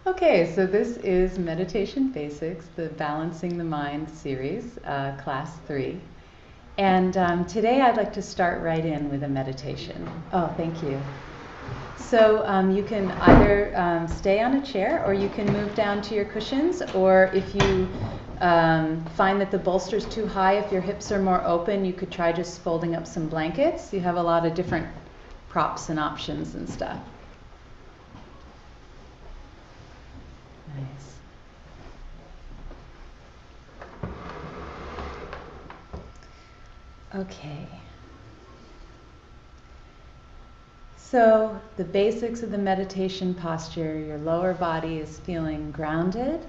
Okay, so this is Meditation Basics, the Balancing the Mind series, class 3. And today I'd like to start right in with a meditation. Oh, thank you. So you can either stay on a chair or you can move down to your cushions, or if you find that the bolster's too high, if your hips are more open, you could try just folding up some blankets. You have a lot of different props and options and stuff. Nice. Okay. So the basics of the meditation posture, your lower body is feeling grounded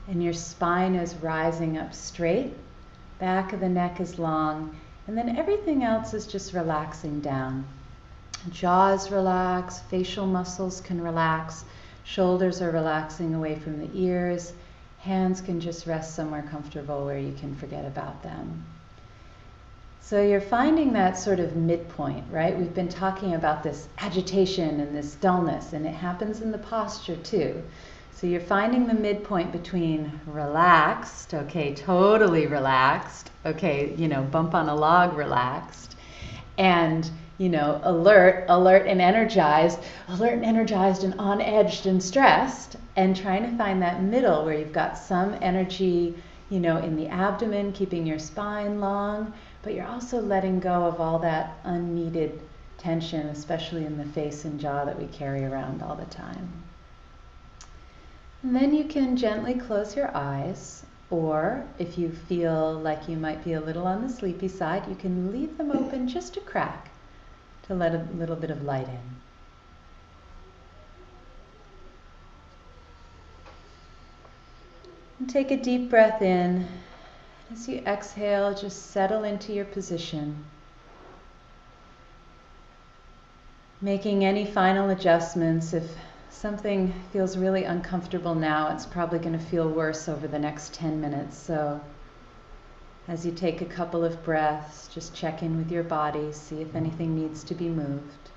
and your spine is rising up straight, back of the neck is long, and then everything else is just relaxing down. Jaws relax, facial muscles can relax, shoulders are relaxing away from the ears, hands can just rest somewhere comfortable where you can forget about them. So you're finding that sort of midpoint, right? We've been talking about this agitation and this dullness, and it happens in the posture too. So you're finding the midpoint between relaxed, okay, totally relaxed, okay, bump on a log relaxed, and, alert and energized and on edged and stressed, and trying to find that middle where you've got some energy, in the abdomen, keeping your spine long, but you're also letting go of all that unneeded tension, especially in the face and jaw that we carry around all the time. And then you can gently close your eyes, or if you feel like you might be a little on the sleepy side, you can leave them open just a crack to let a little bit of light in. And take a deep breath in. As you exhale, just settle into your position. Making any final adjustments. If something feels really uncomfortable now, it's probably going to feel worse over the next 10 minutes. So as you take a couple of breaths, just check in with your body, see if anything needs to be moved.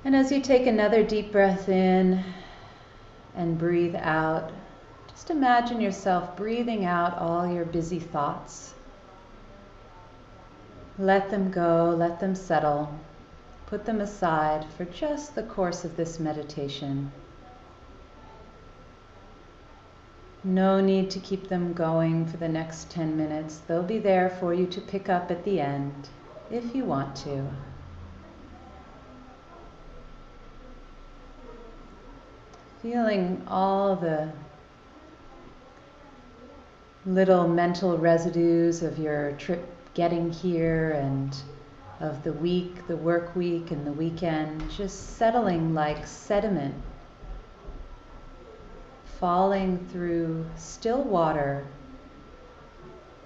And as you take another deep breath in and breathe out, just imagine yourself breathing out all your busy thoughts. Let them go, let them settle. Put them aside for just the course of this meditation. No need to keep them going for the next 10 minutes. They'll be there for you to pick up at the end, if you want to. Feeling all the little mental residues of your trip getting here and of the week, the work week and the weekend, just settling like sediment, falling through still water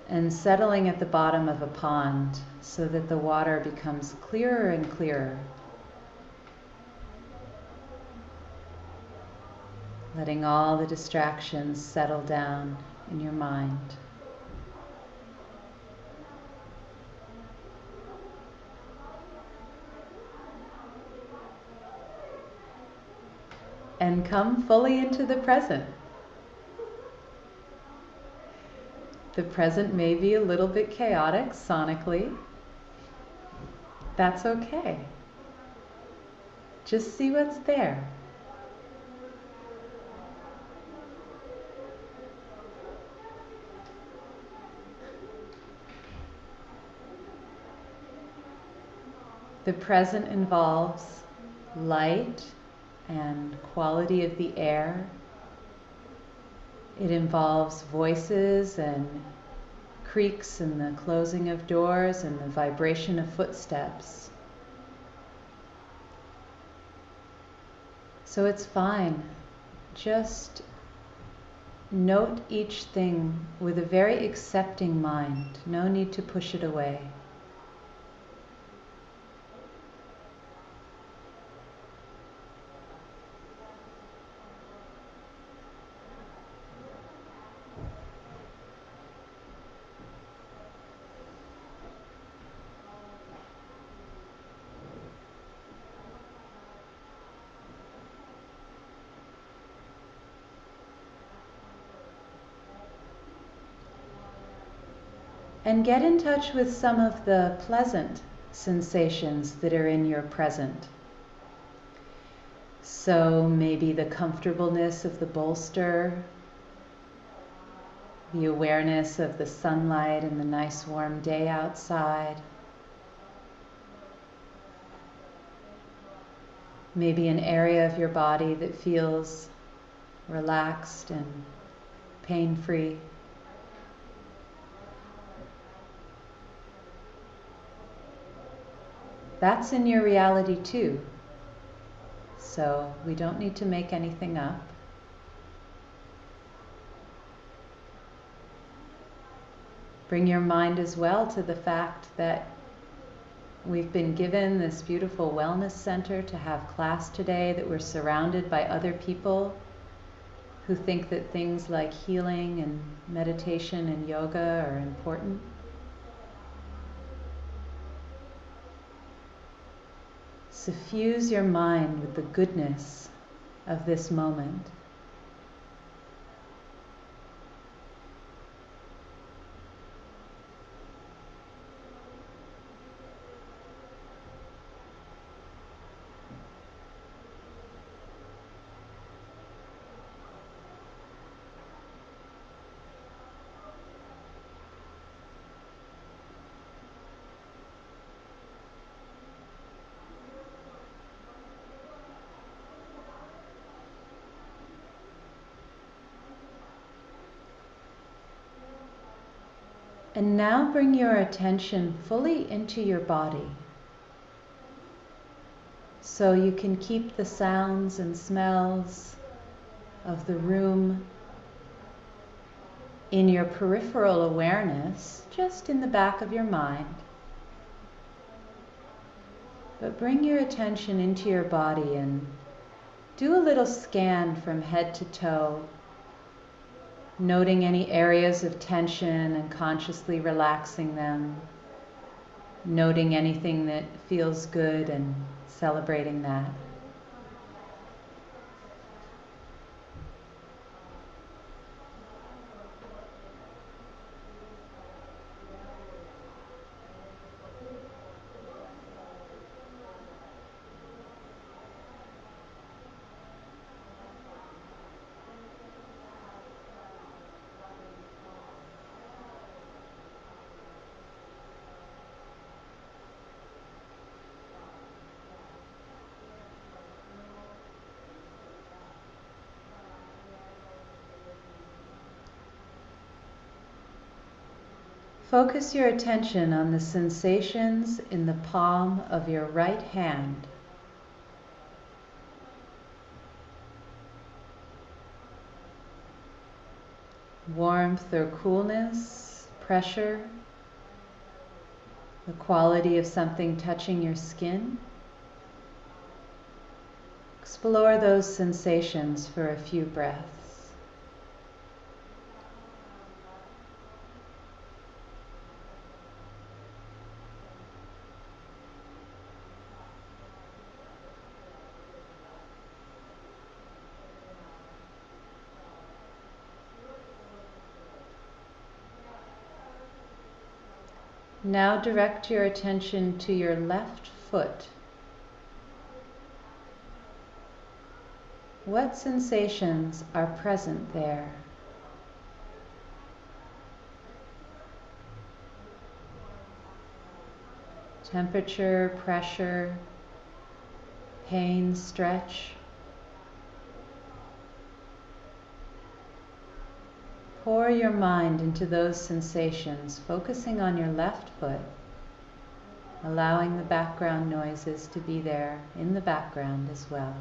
and settling at the bottom of a pond so that the water becomes clearer and clearer. Letting all the distractions settle down in your mind. And come fully into the present. The present may be a little bit chaotic sonically. That's okay. Just see what's there. The present involves light and quality of the air. It involves voices and creaks and the closing of doors and the vibration of footsteps. So it's fine. Just note each thing with a very accepting mind. No need to push it away. And get in touch with some of the pleasant sensations that are in your present. So maybe the comfortableness of the bolster, the awareness of the sunlight and the nice warm day outside. Maybe an area of your body that feels relaxed and pain-free. That's in your reality too. So we don't need to make anything up. Bring your mind as well to the fact that we've been given this beautiful wellness center to have class today, that we're surrounded by other people who think that things like healing and meditation and yoga are important. Suffuse your mind with the goodness of this moment. And now bring your attention fully into your body, so you can keep the sounds and smells of the room in your peripheral awareness, just in the back of your mind. But bring your attention into your body and do a little scan from head to toe, noting any areas of tension and consciously relaxing them, noting anything that feels good and celebrating that. Focus your attention on the sensations in the palm of your right hand. Warmth or coolness, pressure, the quality of something touching your skin. Explore those sensations for a few breaths. Now direct your attention to your left foot. What sensations are present there? Temperature, pressure, pain, stretch. Pour your mind into those sensations, focusing on your left foot, allowing the background noises to be there in the background as well.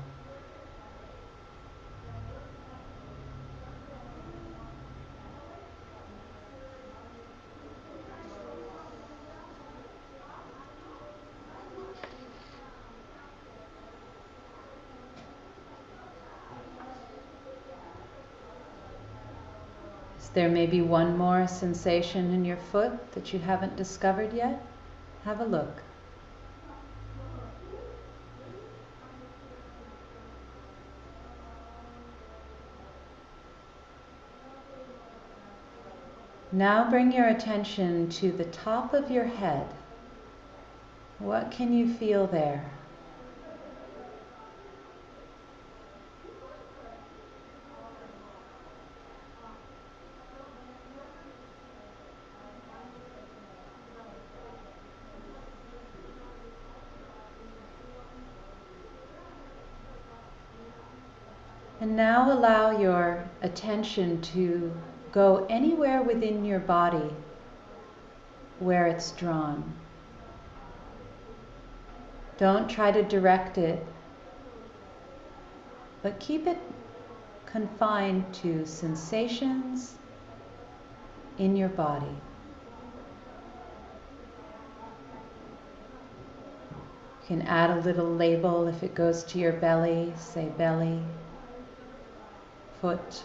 There may be one more sensation in your foot that you haven't discovered yet. Have a look. Now bring your attention to the top of your head. What can you feel there? And now allow your attention to go anywhere within your body where it's drawn. Don't try to direct it, but keep it confined to sensations in your body. You can add a little label if it goes to your belly, say belly, foot.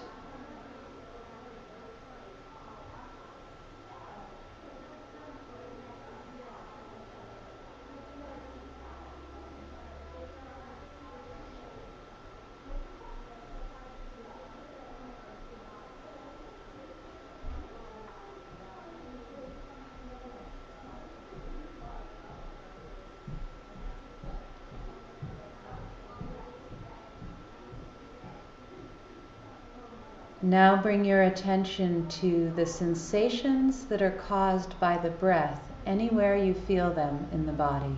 Now bring your attention to the sensations that are caused by the breath, anywhere you feel them in the body.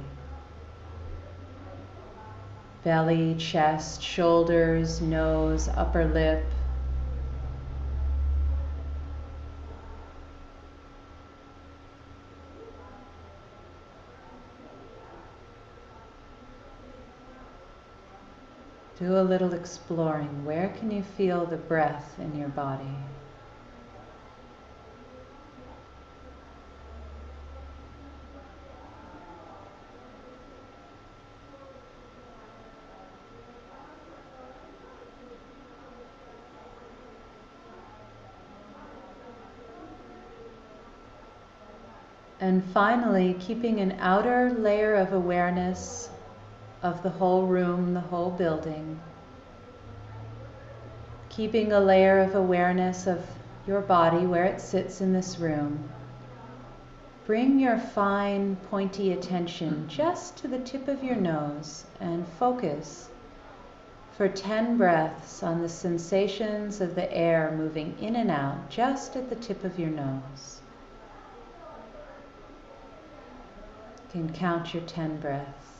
Belly, chest, shoulders, nose, upper lip. Do a little exploring. Where can you feel the breath in your body? And finally, keeping an outer layer of awareness of the whole room, the whole building. Keeping a layer of awareness of your body, where it sits in this room. Bring your fine, pointy attention just to the tip of your nose and focus for 10 breaths on the sensations of the air moving in and out just at the tip of your nose. You can count your 10 breaths.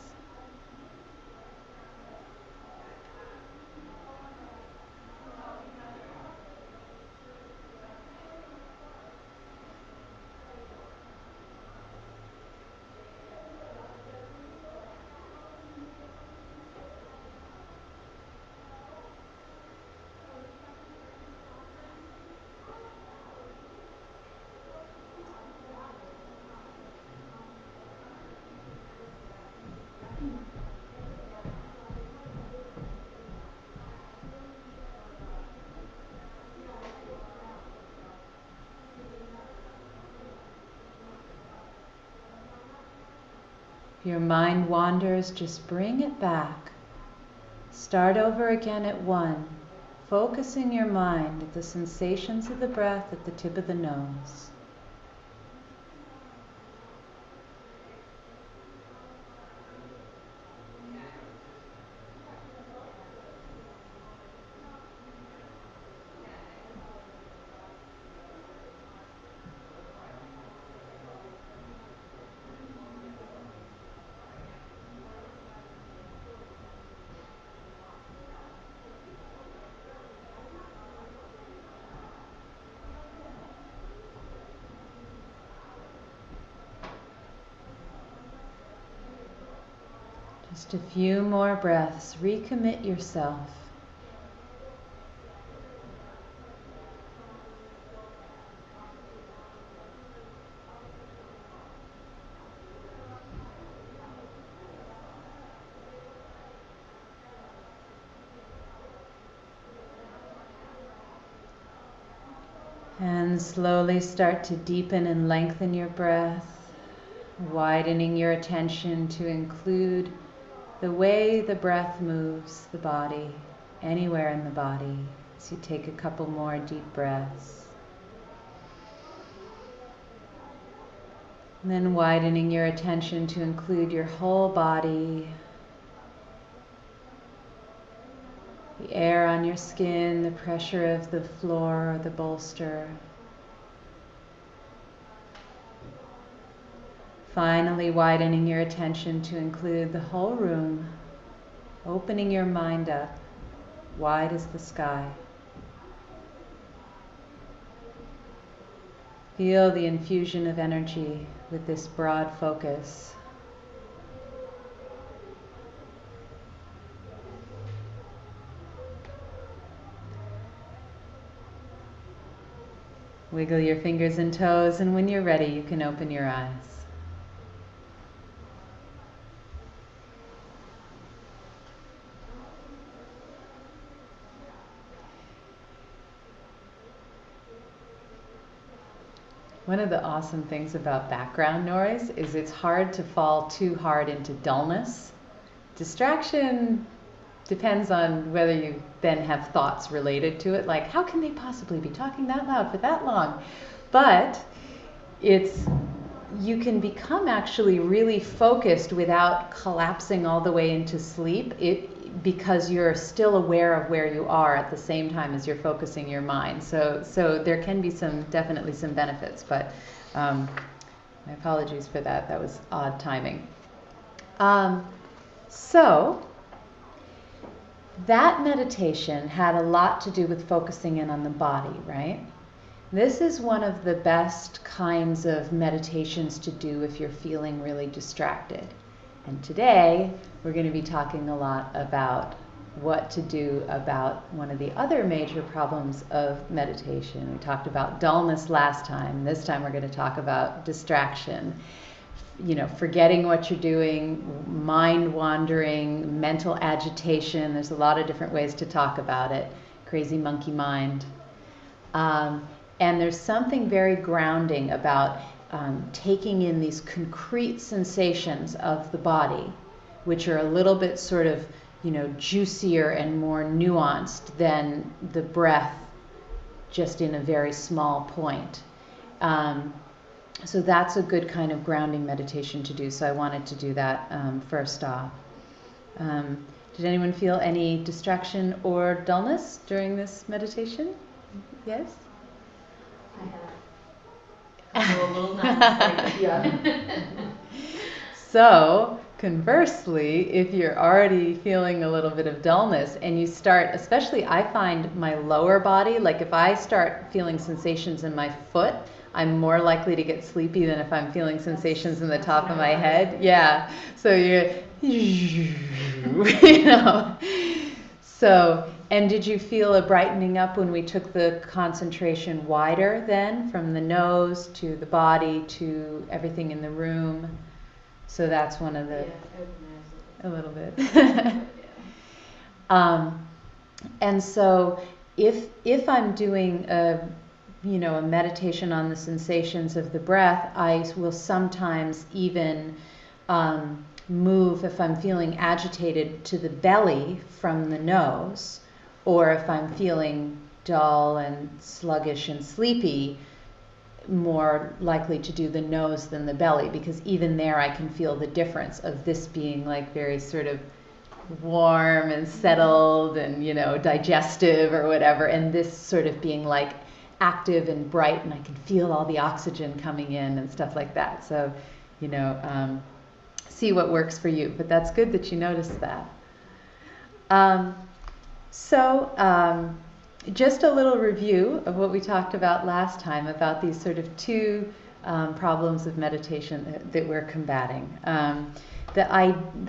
If your mind wanders, just bring it back. Start over again at 1, focusing your mind at the sensations of the breath at the tip of the nose. Just a few more breaths. Recommit yourself. And slowly start to deepen and lengthen your breath, widening your attention to include the way the breath moves the body, anywhere in the body, as you take a couple more deep breaths. And then widening your attention to include your whole body, the air on your skin, the pressure of the floor or the bolster. Finally, widening your attention to include the whole room, opening your mind up, wide as the sky. Feel the infusion of energy with this broad focus. Wiggle your fingers and toes, and when you're ready, you can open your eyes. One of the awesome things about background noise is it's hard to fall too hard into dullness. Distraction depends on whether you then have thoughts related to it, like how can they possibly be talking that loud for that long? But you can become actually really focused without collapsing all the way into sleep, because you're still aware of where you are at the same time as you're focusing your mind. So there can be definitely some benefits, but my apologies for that. That was odd timing. So that meditation had a lot to do with focusing in on the body, right? This is one of the best kinds of meditations to do if you're feeling really distracted. And today, we're going to be talking a lot about what to do about one of the other major problems of meditation. We talked about dullness last time. This time we're going to talk about distraction. Forgetting what you're doing, mind wandering, mental agitation. There's a lot of different ways to talk about it. Crazy monkey mind. And there's something very grounding about taking in these concrete sensations of the body, which are a little bit sort of, juicier and more nuanced than the breath just in a very small point. So that's a good kind of grounding meditation to do. So I wanted to do that first off. Did anyone feel any distraction or dullness during this meditation? Yes? I have a little nuts. Yeah. So, conversely, if you're already feeling a little bit of dullness and you start, especially I find my lower body, like if I start feeling sensations in my foot, I'm more likely to get sleepy than if I'm feeling sensations in the top of my head. Yeah. So So, and did you feel a brightening up when we took the concentration wider then, from the nose to the body to everything in the room? So that's one of the... Yeah, a little bit. And so if I'm doing a meditation on the sensations of the breath, I will sometimes even move, if I'm feeling agitated, to the belly from the nose, or if I'm feeling dull and sluggish and sleepy, more likely to do the nose than the belly, because even there I can feel the difference of this being like very sort of warm and settled and digestive or whatever, and this sort of being like active and bright, and I can feel all the oxygen coming in and stuff like that. So see what works for you, but that's good that you noticed that. Just a little review of what we talked about last time about these sort of two problems of meditation that we're combating. The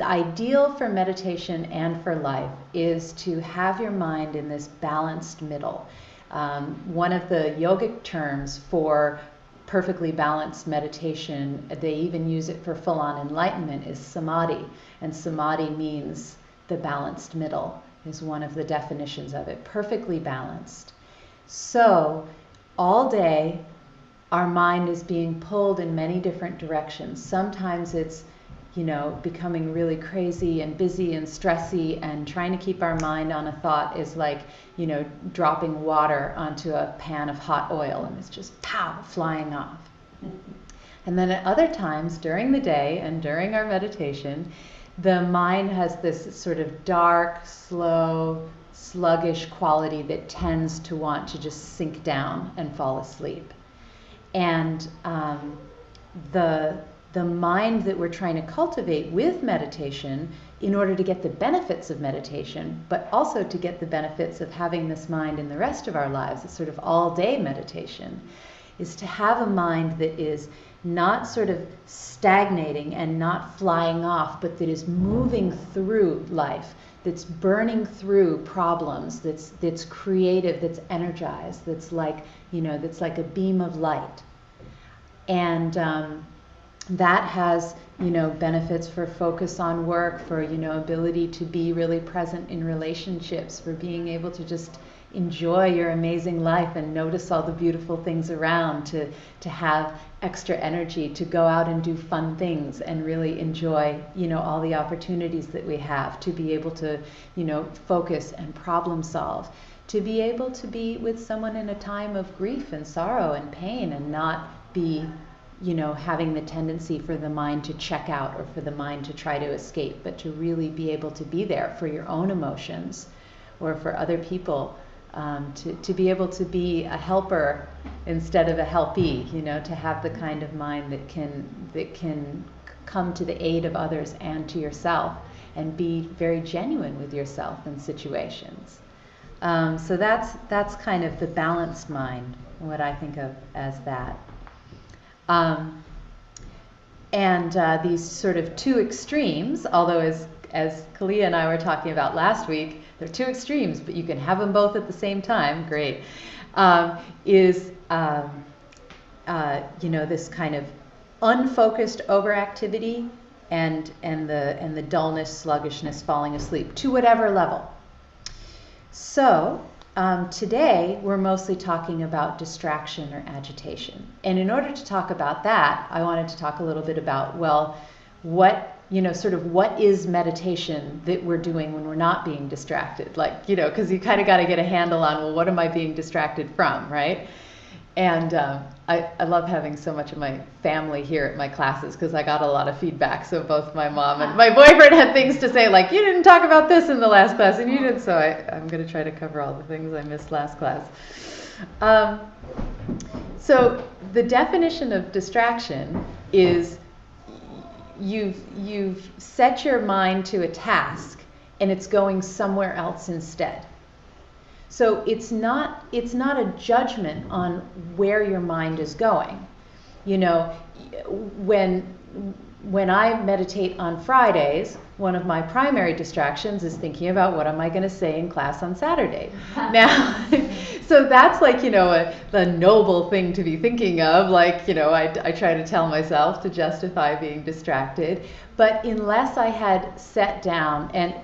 ideal for meditation and for life is to have your mind in this balanced middle. One of the yogic terms for perfectly balanced meditation, they even use it for full-on enlightenment, is samadhi. And samadhi means the balanced middle, is one of the definitions of it, perfectly balanced. So all day our mind is being pulled in many different directions. Sometimes it's becoming really crazy and busy and stressy, and trying to keep our mind on a thought is like dropping water onto a pan of hot oil, and it's just pow, flying off. And then at other times during the day and during our meditation, the mind has this sort of dark, slow, sluggish quality that tends to want to just sink down and fall asleep. And the mind that we're trying to cultivate with meditation, in order to get the benefits of meditation, but also to get the benefits of having this mind in the rest of our lives, it's sort of all-day meditation, is to have a mind that is not sort of stagnating and not flying off, but that is moving through life, that's burning through problems, that's creative, that's energized, that's like a beam of light. And that has, benefits for focus on work, for, ability to be really present in relationships, for being able to just enjoy your amazing life and notice all the beautiful things around, to have extra energy to go out and do fun things and really enjoy, all the opportunities that we have, to be able to, focus and problem solve, to be able to be with someone in a time of grief and sorrow and pain and not be having the tendency for the mind to check out or for the mind to try to escape, but to really be able to be there for your own emotions or for other people, to be able to be a helper instead of a helpee, to have the kind of mind that can come to the aid of others and to yourself and be very genuine with yourself in situations. So that's kind of the balanced mind, what I think of as that. These sort of two extremes, although as Kalia and I were talking about last week, they're two extremes, but you can have them both at the same time. Great. Is this kind of unfocused overactivity and the dullness, sluggishness, falling asleep to whatever level. So today we're mostly talking about distraction or agitation. And in order to talk about that, I wanted to talk a little bit about, what is meditation that we're doing when we're not being distracted? Because you kind of got to get a handle on, what am I being distracted from, right? And I love having so much of my family here at my classes because I got a lot of feedback. So both my mom and my boyfriend had things to say, like, you didn't talk about this in the last class, and you did. So I'm going to try to cover all the things I missed last class. So the definition of distraction is you've set your mind to a task and it's going somewhere else instead. So it's not a judgment on where your mind is going. When I meditate on Fridays, one of my primary distractions is thinking about what am I going to say in class on Saturday. Now, so that's the noble thing to be thinking of. I try to tell myself to justify being distracted. But unless I had sat down and,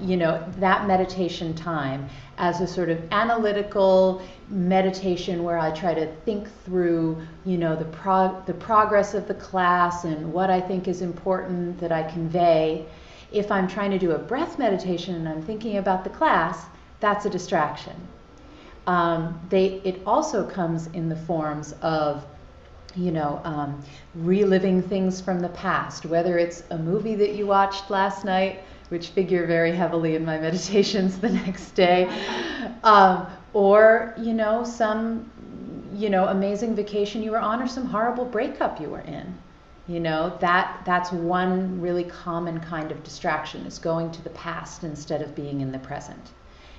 that meditation time as a sort of analytical meditation where I try to think through, the progress of the class and what I think is important that I convey. If I'm trying to do a breath meditation and I'm thinking about the class, that's a distraction. It also comes in the forms of, reliving things from the past, whether it's a movie that you watched last night, which figure very heavily in my meditations the next day, or, some, amazing vacation you were on or some horrible breakup you were in. That's one really common kind of distraction, is going to the past instead of being in the present.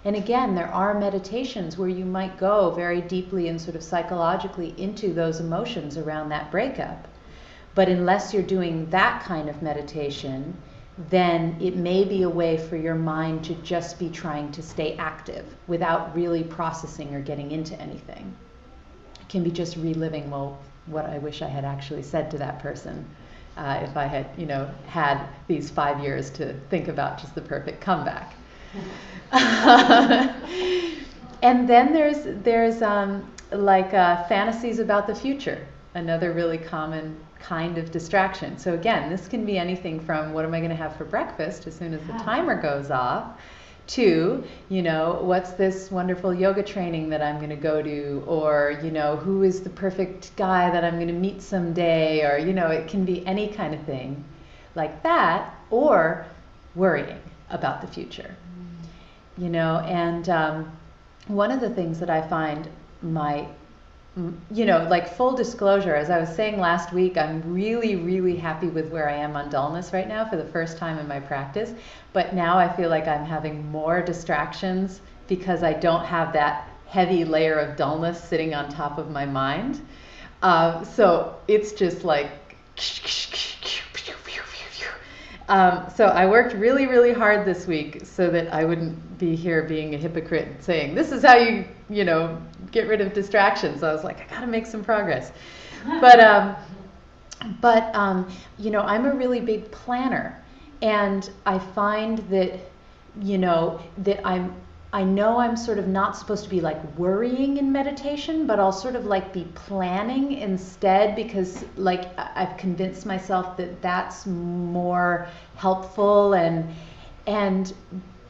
And again, there are meditations where you might go very deeply and sort of psychologically into those emotions around that breakup. But unless you're doing that kind of meditation, then it may be a way for your mind to just be trying to stay active without really processing or getting into anything. It can be just reliving, what I wish I had actually said to that person if I had, had these 5 years to think about just the perfect comeback. And then there's fantasies about the future, another really common kind of distraction. So again, this can be anything from what am I going to have for breakfast as soon as the timer goes off, to, what's this wonderful yoga training that I'm going to go to, or, who is the perfect guy that I'm going to meet someday, or, it can be any kind of thing like that, or worrying about the future. And one of the things that I find like full disclosure, as I was saying last week, I'm really, really happy with where I am on dullness right now for the first time in my practice. But now I feel like I'm having more distractions because I don't have that heavy layer of dullness sitting on top of my mind. So it's just like... So I worked really, really hard this week so that I wouldn't be here being a hypocrite and saying, this is how you get rid of distractions. So I was like, I got to make some progress. But I'm a really big planner. And I find that, that I know I'm sort of not supposed to be like worrying in meditation, but I'll sort of like be planning instead, because like I've convinced myself that that's more helpful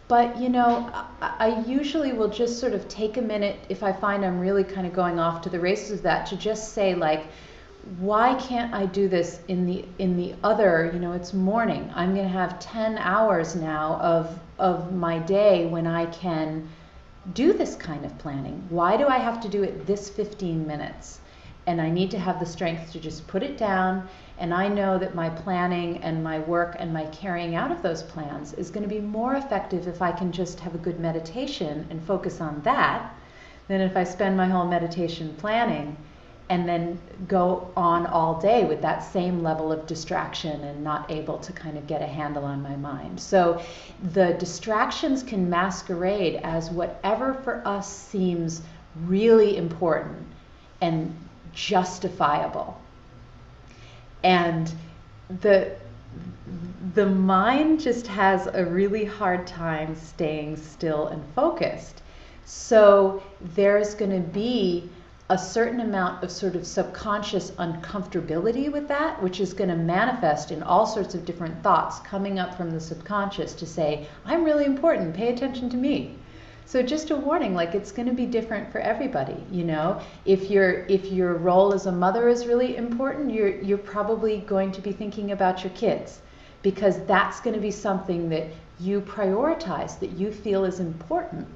but I usually will just sort of take a minute if I find I'm really kind of going off to the races with that, to just say like, why can't I do this in the other, it's morning. I'm going to have 10 hours now of my day when I can do this kind of planning. Why do I have to do it this 15 minutes? And I need to have the strength to just put it down. And I know that my planning and my work and my carrying out of those plans is going to be more effective if I can just have a good meditation and focus on that than if I spend my whole meditation planning and then go on all day with that same level of distraction and not able to kind of get a handle on my mind. So the distractions can masquerade as whatever for us seems really important and justifiable. And the mind just has a really hard time staying still and focused. So there's going to be a certain amount of sort of subconscious uncomfortability with that, which is going to manifest in all sorts of different thoughts coming up from the subconscious to say, I'm really important, pay attention to me. So just a warning, like it's going to be different for everybody, If your role as a mother is really important, you're probably going to be thinking about your kids, because that's going to be something that you prioritize, that you feel is important.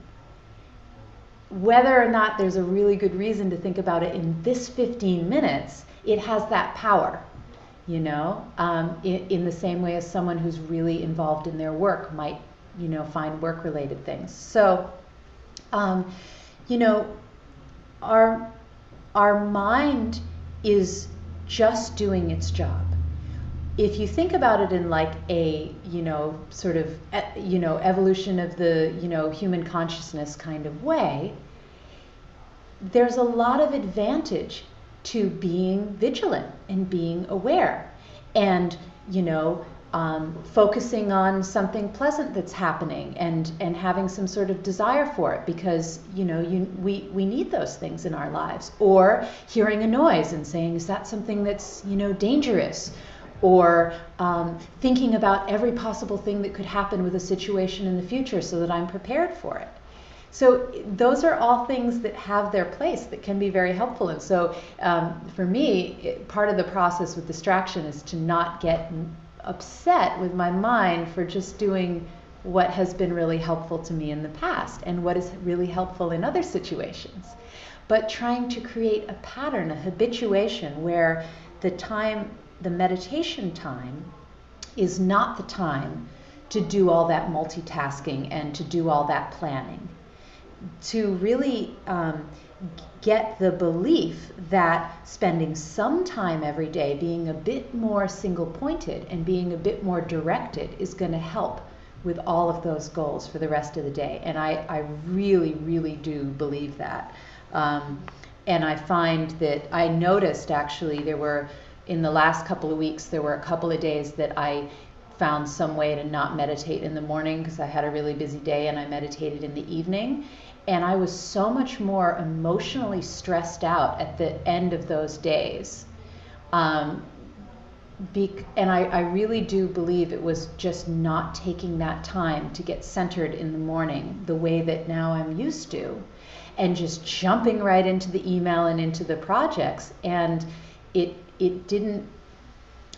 Whether or not there's a really good reason to think about it in this 15 minutes, it has that power, in the same way as someone who's really involved in their work might, find work-related things. So, our mind is just doing its job. If you think about it in like a, sort of, evolution of the, human consciousness kind of way, there's a lot of advantage to being vigilant and being aware and, focusing on something pleasant that's happening and having some sort of desire for it, because, we need those things in our lives. Or hearing a noise and saying, is that something that's, dangerous? Or thinking about every possible thing that could happen with a situation in the future so that I'm prepared for it. So those are all things that have their place that can be very helpful. And so for me, part of the process with distraction is to not get upset with my mind for just doing what has been really helpful to me in the past and what is really helpful in other situations. But trying to create a pattern, a habituation where the meditation time is not the time to do all that multitasking and to do all that planning. To really get the belief that spending some time every day being a bit more single-pointed and being a bit more directed is going to help with all of those goals for the rest of the day. And I really, really do believe that. And I find that I noticed actually in the last couple of weeks, there were a couple of days that I found some way to not meditate in the morning because I had a really busy day, and I meditated in the evening. And I was so much more emotionally stressed out at the end of those days and I really do believe it was just not taking that time to get centered in the morning the way that now I'm used to, and just jumping right into the email and into the projects. And it didn't,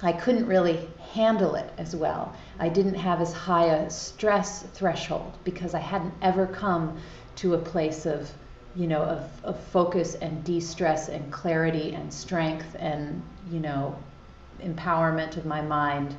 I couldn't really handle it as well. I didn't have as high a stress threshold because I hadn't ever come to a place of, you know, of focus and de-stress and clarity and strength and, you know, empowerment of my mind.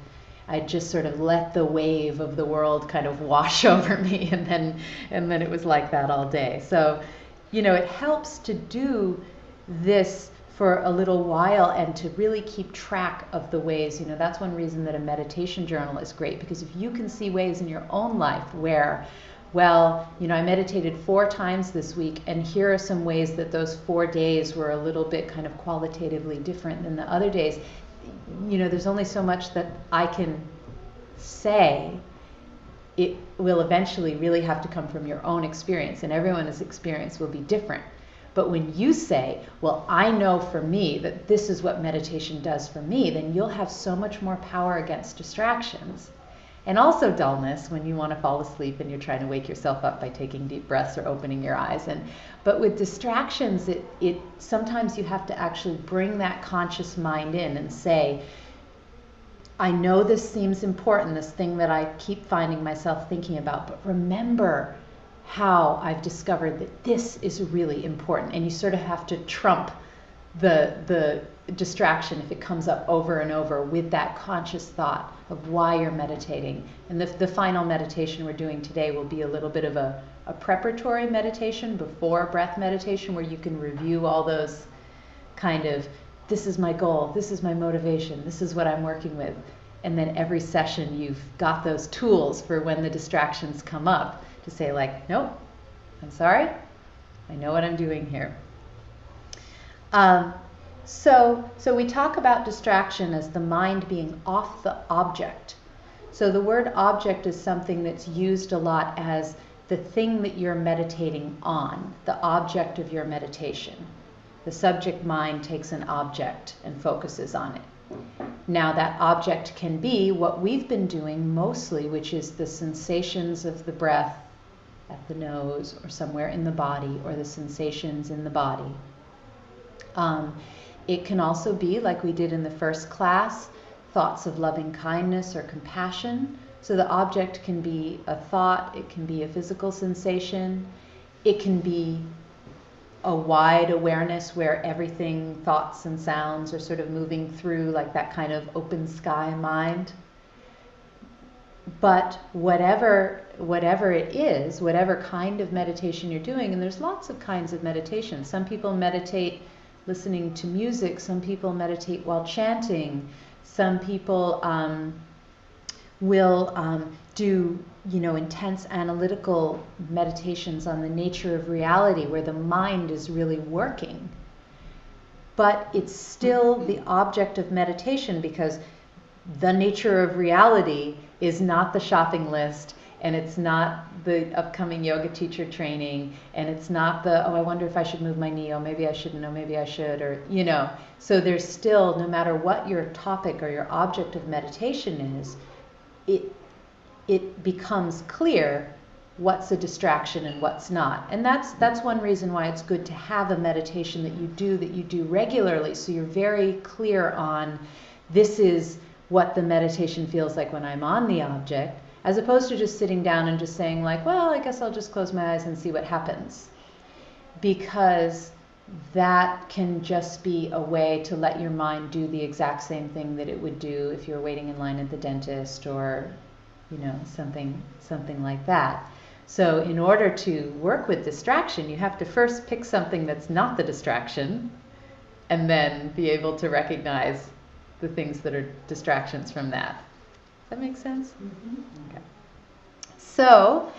I just sort of let the wave of the world kind of wash over me, and then it was like that all day. So, you know, it helps to do this for a little while and to really keep track of the ways, you know, that's one reason that a meditation journal is great, because if you can see ways in your own life where, well, you know, I meditated 4 times this week, and here are some ways that those 4 days were a little bit kind of qualitatively different than the other days. You know, there's only so much that I can say. It will eventually really have to come from your own experience, and everyone's experience will be different. But when you say, well, I know for me that this is what meditation does for me, then you'll have so much more power against distractions. And also dullness when you want to fall asleep and you're trying to wake yourself up by taking deep breaths or opening your eyes. But with distractions, it sometimes you have to actually bring that conscious mind in and say, I know this seems important, this thing that I keep finding myself thinking about, but remember how I've discovered that this is really important. And you sort of have to trump the distraction if it comes up over and over with that conscious thought of why you're meditating. And the final meditation we're doing today will be a little bit of a preparatory meditation before breath meditation, where you can review all those kind of, this is my goal, this is my motivation, this is what I'm working with. And then every session you've got those tools for when the distractions come up to say like, nope, I'm sorry, I know what I'm doing here. So we talk about distraction as the mind being off the object. So the word object is something that's used a lot as the thing that you're meditating on, the object of your meditation. The subject mind takes an object and focuses on it. Now that object can be what we've been doing mostly, which is the sensations of the breath at the nose or somewhere in the body, or the sensations in the body. It can also be, like we did in the first class, thoughts of loving kindness or compassion. So the object can be a thought, it can be a physical sensation, it can be a wide awareness where everything, thoughts and sounds, are sort of moving through, like that kind of open sky mind. But whatever it is, whatever kind of meditation you're doing, and there's lots of kinds of meditation. Some people meditate listening to music, some people meditate while chanting, some people will do, you know, intense analytical meditations on the nature of reality where the mind is really working. But it's still the object of meditation, because the nature of reality is not the shopping list, and it's not the upcoming yoga teacher training, and it's not the, oh, I wonder if I should move my knee, oh, maybe I shouldn't, oh, maybe I should, or, you know. So there's still, no matter what your topic or your object of meditation is, it becomes clear what's a distraction and what's not. And that's one reason why it's good to have a meditation that you do regularly, so you're very clear on, this is what the meditation feels like when I'm on the object, as opposed to just sitting down and just saying like, well, I guess I'll just close my eyes and see what happens. Because that can just be a way to let your mind do the exact same thing that it would do if you're waiting in line at the dentist, or, you know, something like that. So in order to work with distraction, you have to first pick something that's not the distraction, and then be able to recognize the things that are distractions from that. Does that make sense? Mm-hmm. Okay. So,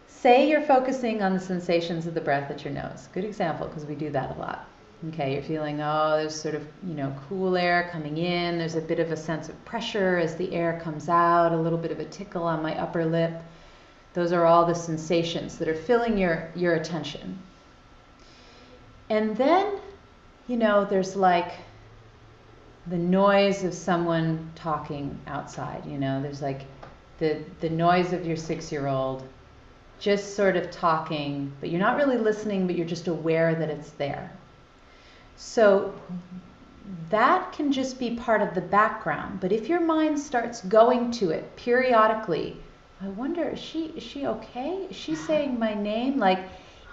say you're focusing on the sensations of the breath at your nose. Good example, because we do that a lot. Okay, you're feeling, oh, there's sort of, you know, cool air coming in. There's a bit of a sense of pressure as the air comes out, a little bit of a tickle on my upper lip. Those are all the sensations that are filling your attention. And then, you know, there's like the noise of someone talking outside. You know, there's like the noise of your 6-year-old just sort of talking, but you're not really listening, but you're just aware that it's there. So that can just be part of the background. But if your mind starts going to it periodically, I wonder, is she okay? Is she saying my name? Like,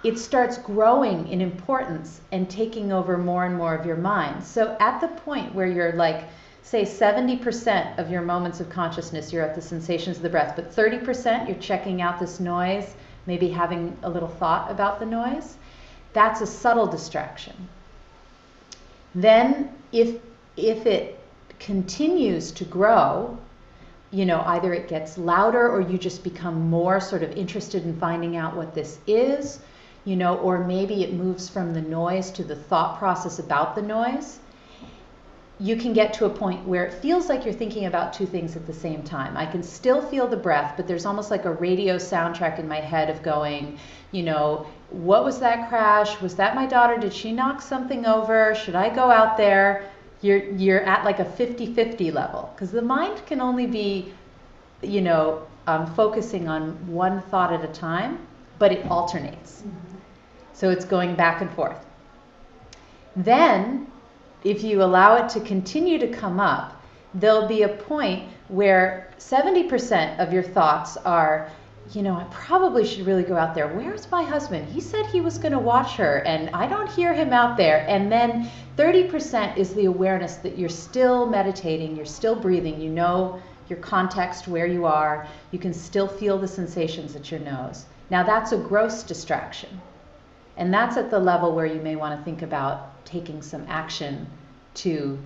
it starts growing in importance and taking over more and more of your mind. So at the point where you're like, say 70% of your moments of consciousness, you're at the sensations of the breath, but 30% you're checking out this noise, maybe having a little thought about the noise, that's a subtle distraction. Then if it continues to grow, you know, either it gets louder or you just become more sort of interested in finding out what this is, you know, or maybe it moves from the noise to the thought process about the noise, you can get to a point where it feels like you're thinking about two things at the same time. I can still feel the breath, but there's almost like a radio soundtrack in my head of going, you know, what was that crash? Was that my daughter? Did she knock something over? Should I go out there? You're at like a 50-50 level, because the mind can only be, you know, focusing on one thought at a time, but it alternates. So it's going back and forth. Then, if you allow it to continue to come up, there'll be a point where 70% of your thoughts are, you know, I probably should really go out there. Where's my husband? He said he was going to watch her, and I don't hear him out there. And then 30% is the awareness that you're still meditating, you're still breathing, you know your context, where you are, you can still feel the sensations at your nose. Now that's a gross distraction. And that's at the level where you may want to think about taking some action to,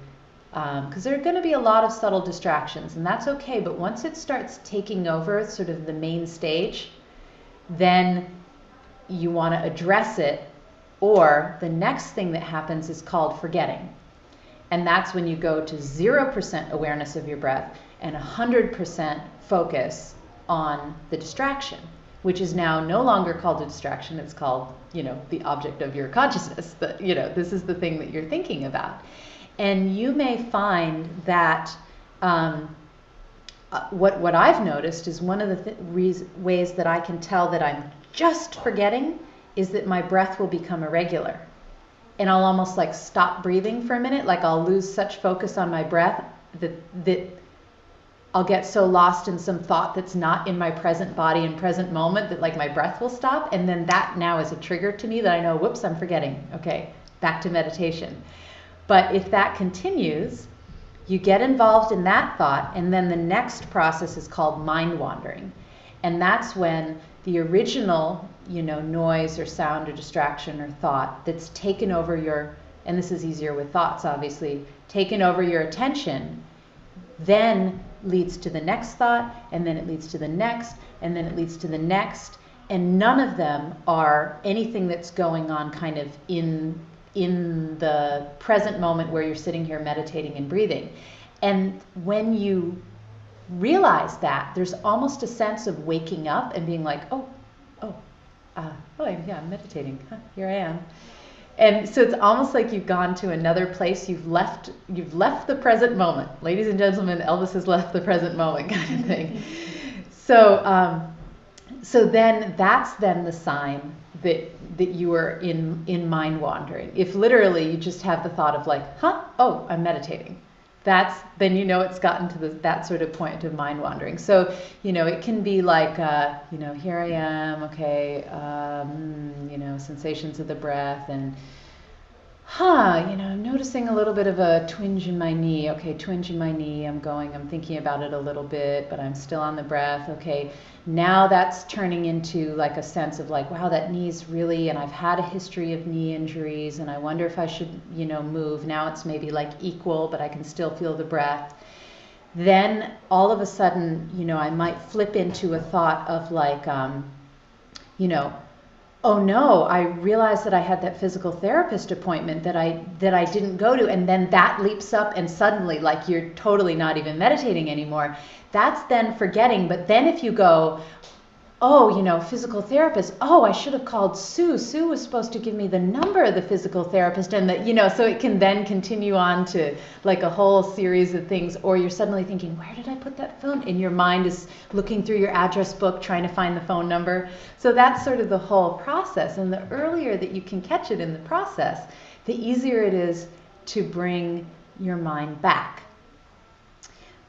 because there are going to be a lot of subtle distractions, and that's okay. But once it starts taking over sort of the main stage, then you want to address it, or the next thing that happens is called forgetting. And that's when you go to 0% awareness of your breath and 100% focus on the distraction, which is now no longer called a distraction. It's called, you know, the object of your consciousness. That, you know, this is the thing that you're thinking about. And you may find that what I've noticed is one of the ways that I can tell that I'm just forgetting is that my breath will become irregular. And I'll almost like stop breathing for a minute. Like I'll lose such focus on my breath that I'll get so lost in some thought that's not in my present body and present moment that like my breath will stop. And then that now is a trigger to me that I know, whoops, I'm forgetting. Okay, back to meditation. But if that continues, you get involved in that thought, and then the next process is called mind wandering. And that's when the original, you know, noise or sound or distraction or thought that's taken over your, and this is easier with thoughts obviously, taken over your attention, then leads to the next thought, and then it leads to the next, and then it leads to the next, and none of them are anything that's going on kind of in the present moment where you're sitting here meditating and breathing. And when you realize that, there's almost a sense of waking up and being like, yeah, I'm meditating. Huh, here I am. And so it's almost like you've gone to another place. You've left the present moment. Ladies and gentlemen, Elvis has left the present moment, kind of thing. So then that's then the sign that you are in mind wandering. If literally you just have the thought of like, I'm meditating. Then you know it's gotten to that sort of point of mind wandering. So, you know, it can be like, you know, here I am, okay, you know, sensations of the breath, and, you know, I'm noticing a little bit of a twinge in my knee. Okay, twinge in my knee, I'm thinking about it a little bit, but I'm still on the breath. Okay, now that's turning into like a sense of like, wow, that knee's really, and I've had a history of knee injuries, and I wonder if I should, you know, move. Now it's maybe like equal, but I can still feel the breath. Then all of a sudden, you know, I might flip into a thought of like, you know, oh no, I realized that I had that physical therapist appointment that I didn't go to, and then that leaps up, and suddenly like you're totally not even meditating anymore. That's then forgetting. But then if you go, oh, physical therapist. Oh, I should have called Sue. Sue was supposed to give me the number of the physical therapist, and so it can then continue on to like a whole series of things. Or you're suddenly thinking, where did I put that phone? And your mind is looking through your address book trying to find the phone number. So that's sort of the whole process. And the earlier that you can catch it in the process, the easier it is to bring your mind back.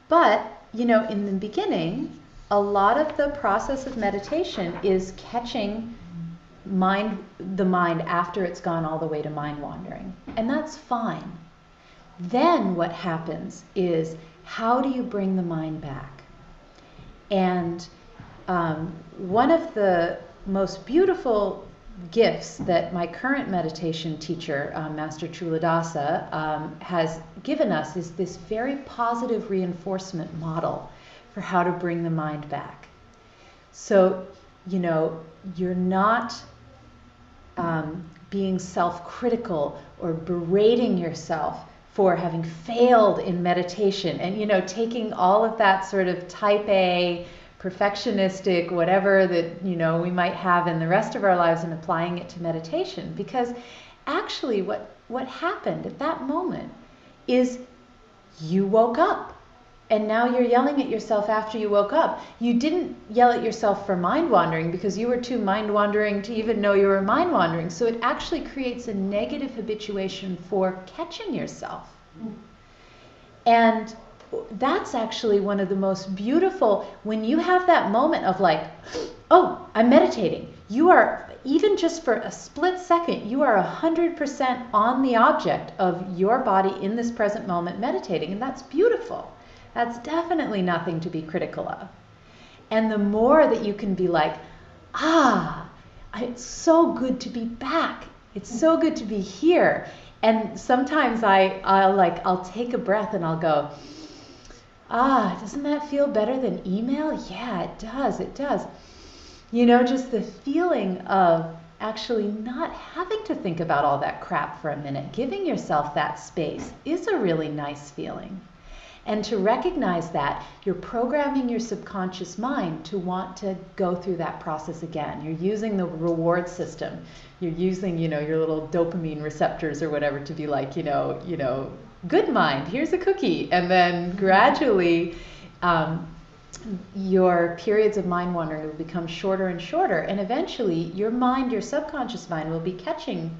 But, in the beginning, a lot of the process of meditation is catching the mind after it's gone all the way to mind wandering. And that's fine. Then what happens is, how do you bring the mind back? And one of the most beautiful gifts that my current meditation teacher, Master Chuladasa, has given us is this very positive reinforcement model for how to bring the mind back. So, you're not being self-critical or berating yourself for having failed in meditation and, taking all of that sort of type A, perfectionistic, whatever that, we might have in the rest of our lives and applying it to meditation. Because actually what happened at that moment is you woke up. And now you're yelling at yourself after you woke up. You didn't yell at yourself for mind wandering because you were too mind wandering to even know you were mind wandering. So it actually creates a negative habituation for catching yourself. And that's actually one of the most beautiful, when you have that moment of like, oh, I'm meditating. You are, even just for a split second, you are 100% on the object of your body in this present moment meditating. And that's beautiful. That's definitely nothing to be critical of. And the more that you can be like, it's so good to be back. It's so good to be here. And sometimes I'll take a breath and I'll go, doesn't that feel better than email? Yeah, it does. It does. Just the feeling of actually not having to think about all that crap for a minute, giving yourself that space is a really nice feeling. And to recognize that, you're programming your subconscious mind to want to go through that process again. You're using the reward system. You're using, your little dopamine receptors or whatever to be like, good mind, here's a cookie. And then gradually, your periods of mind wandering will become shorter and shorter. And eventually, your subconscious mind will be catching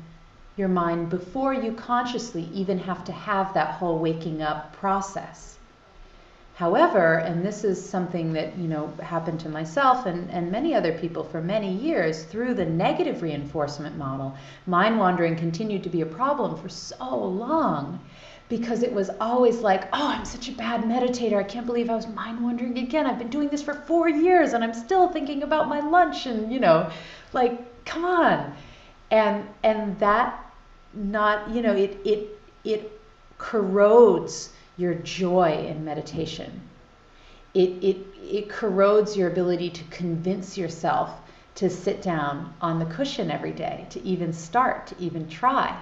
your mind before you consciously even have to have that whole waking up process. However, and this is something that, happened to myself and many other people for many years, through the negative reinforcement model, mind wandering continued to be a problem for so long because it was always like, oh, I'm such a bad meditator. I can't believe I was mind wandering again. I've been doing this for 4 years and I'm still thinking about my lunch and, come on. And that not, it corrodes your joy in meditation. It corrodes your ability to convince yourself to sit down on the cushion every day, to even start, to even try,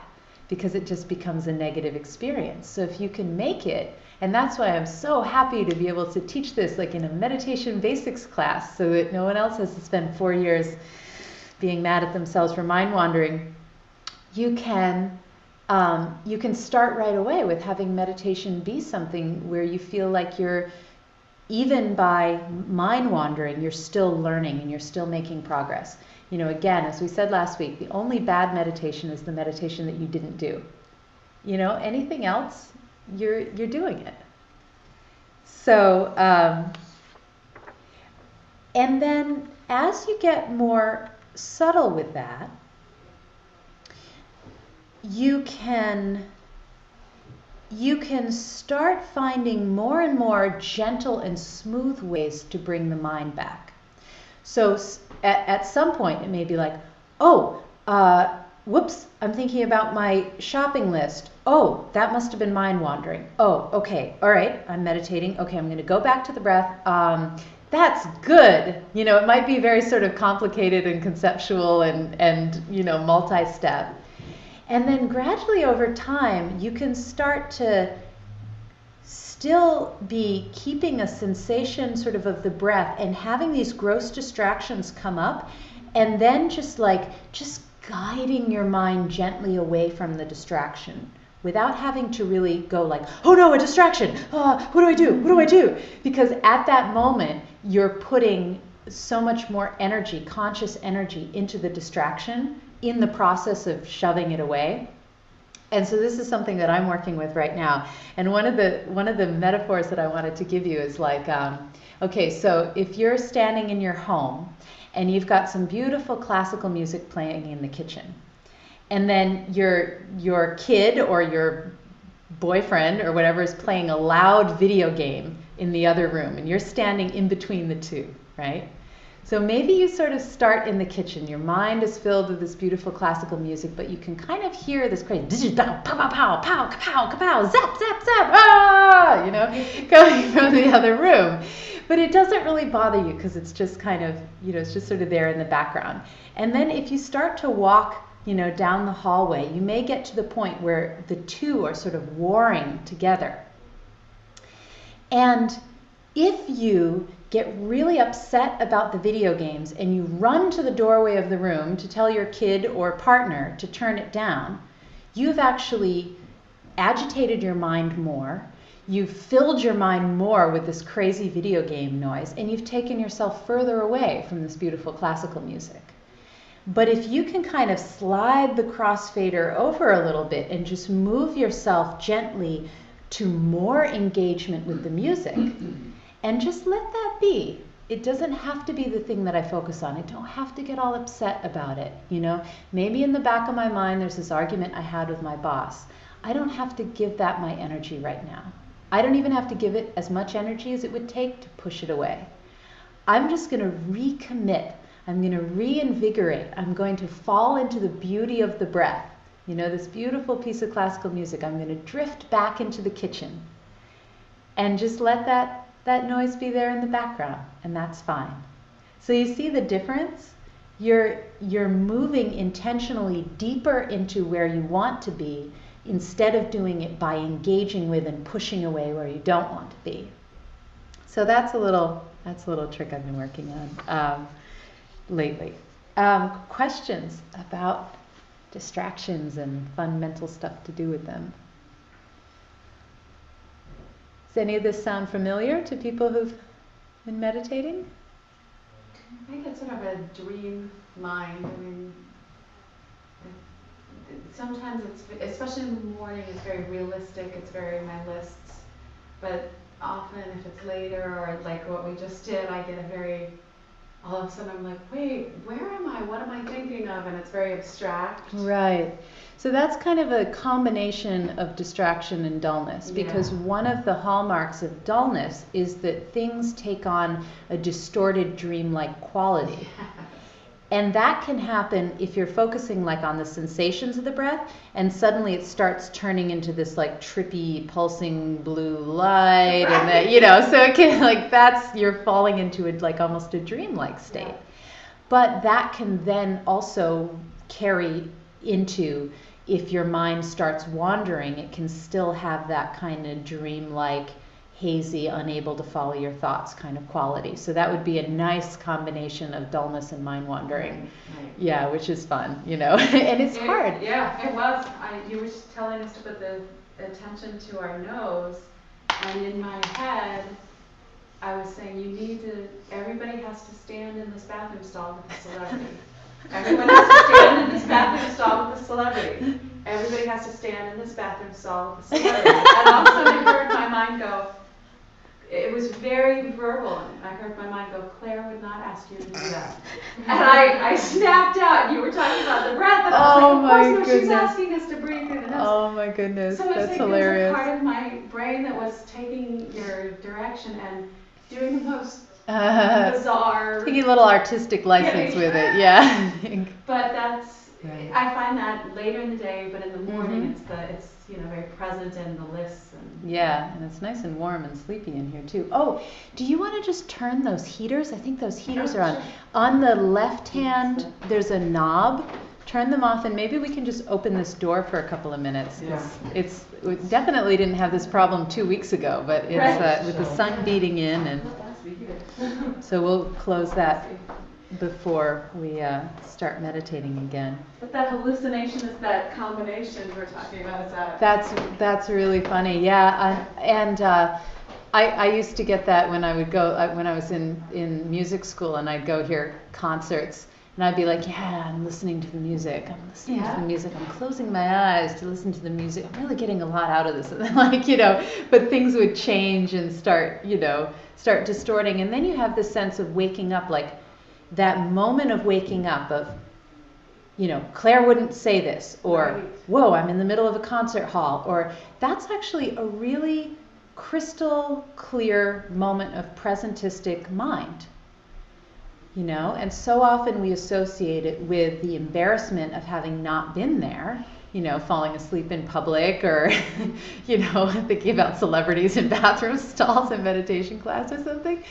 because it just becomes a negative experience. So if you can make it, and that's why I'm so happy to be able to teach this like in a meditation basics class so that no one else has to spend 4 years being mad at themselves for mind wandering. You can start right away with having meditation be something where you feel like you're, even by mind wandering, you're still learning and you're still making progress. Again, as we said last week, the only bad meditation is the meditation that you didn't do. Anything else, you're doing it. So, and then as you get more subtle with that, you can start finding more and more gentle and smooth ways to bring the mind back. So at some point it may be like, whoops, I'm thinking about my shopping list. Oh, that must have been mind wandering. Oh, okay, all right, I'm meditating. Okay, I'm going to go back to the breath. That's good. It might be very sort of complicated and conceptual and multi-step. And then gradually over time, you can start to still be keeping a sensation sort of the breath and having these gross distractions come up, and then just guiding your mind gently away from the distraction without having to really go like, oh no, a distraction, what do I do, what do I do? Because at that moment, you're putting so much more energy, conscious energy, into the distraction in the process of shoving it away. And so this is something that I'm working with right now. And one of the metaphors that I wanted to give you is like, okay, so if you're standing in your home and you've got some beautiful classical music playing in the kitchen, and then your kid or your boyfriend or whatever is playing a loud video game in the other room, and you're standing in between the two, right? So maybe you sort of start in the kitchen. Your mind is filled with this beautiful classical music, but you can kind of hear this crazy pow, pow, pow, pow, pow, pow, zap, zap, zap, ah, going from the other room. But it doesn't really bother you because it's just kind of, it's just sort of there in the background. And then if you start to walk, down the hallway, you may get to the point where the two are sort of warring together. And if you get really upset about the video games and you run to the doorway of the room to tell your kid or partner to turn it down, you've actually agitated your mind more, you've filled your mind more with this crazy video game noise, and you've taken yourself further away from this beautiful classical music. But if you can kind of slide the crossfader over a little bit and just move yourself gently to more engagement with the music, and just let that be. It doesn't have to be the thing that I focus on. I don't have to get all upset about it. Maybe in the back of my mind there's this argument I had with my boss. I don't have to give that my energy right now. I don't even have to give it as much energy as it would take to push it away. I'm just going to recommit. I'm going to reinvigorate. I'm going to fall into the beauty of the breath. This beautiful piece of classical music. I'm going to drift back into the kitchen and just let that noise be there in the background, and that's fine. So you see the difference? You're moving intentionally deeper into where you want to be instead of doing it by engaging with and pushing away where you don't want to be. So that's a little trick I've been working on lately. Questions about distractions and fun mental stuff to do with them? Does any of this sound familiar to people who've been meditating? I think it's sort of a dream mind. Sometimes it's, especially in the morning, it's very realistic. It's very my lists. But often if it's later or like what we just did, I get all of a sudden I'm like, wait, where am I? What am I thinking of? And it's very abstract. Right. So that's kind of a combination of distraction and dullness, because one of the hallmarks of dullness is that things take on a distorted dream-like quality. And that can happen if you're focusing on the sensations of the breath, and suddenly it starts turning into this trippy, pulsing blue light, right. And so it can you're falling into almost a dream-like state. Yeah. But that can then also carry into, if your mind starts wandering, it can still have that kind of dream-like, hazy, unable to follow your thoughts kind of quality. So that would be a nice combination of dullness and mind wandering. Right. Yeah, which is fun, and it's hard. Yeah, it was. You were telling us to put the attention to our nose, and in my head, I was saying everybody has to stand in this bathroom stall with a celebrity. Everybody has to stand in this bathroom stall with a celebrity. Everybody has to stand in this bathroom stall with a celebrity. And all of a sudden I heard my mind go, it was very verbal, and I heard my mind go, Claire would not ask you to do that. And I snapped out, and you were talking about the breath, and I was like, of course, she's asking us to breathe through the nose. Oh my goodness, so that's hilarious. So it was part of my brain that was taking your direction and doing the most bizarre... Taking a little artistic license with it, yeah. But that's, right. I find that later in the day, but in the morning it's very present in the lists. Yeah, and it's nice and warm and sleepy in here too. Oh, do you want to just turn those heaters? I think those heaters are on. Sure. On the left hand, there's a knob turn them off, and maybe we can just open this door for a couple of minutes. Yeah. We definitely didn't have this problem 2 weeks ago, but it's Right. with the sun beating in, and so we'll close that before we start meditating again. But that hallucination is that combination we're talking about. Is that? That's really funny. Yeah, I used to get that when I would go when I was in music school, and I'd go hear concerts, and I'd be like, yeah, I'm listening to the music. I'm listening to the music. I'm closing my eyes to listen to the music. I'm really getting a lot out of this. And then, like, but things would change and start distorting, and then you have this sense of waking up, like that moment of waking up of, Claire wouldn't say this, or whoa, I'm in the middle of a concert hall, or that's actually a really crystal clear moment of presentistic mind, and so often we associate it with the embarrassment of having not been there, falling asleep in public, or thinking about celebrities in bathroom stalls in meditation class or something.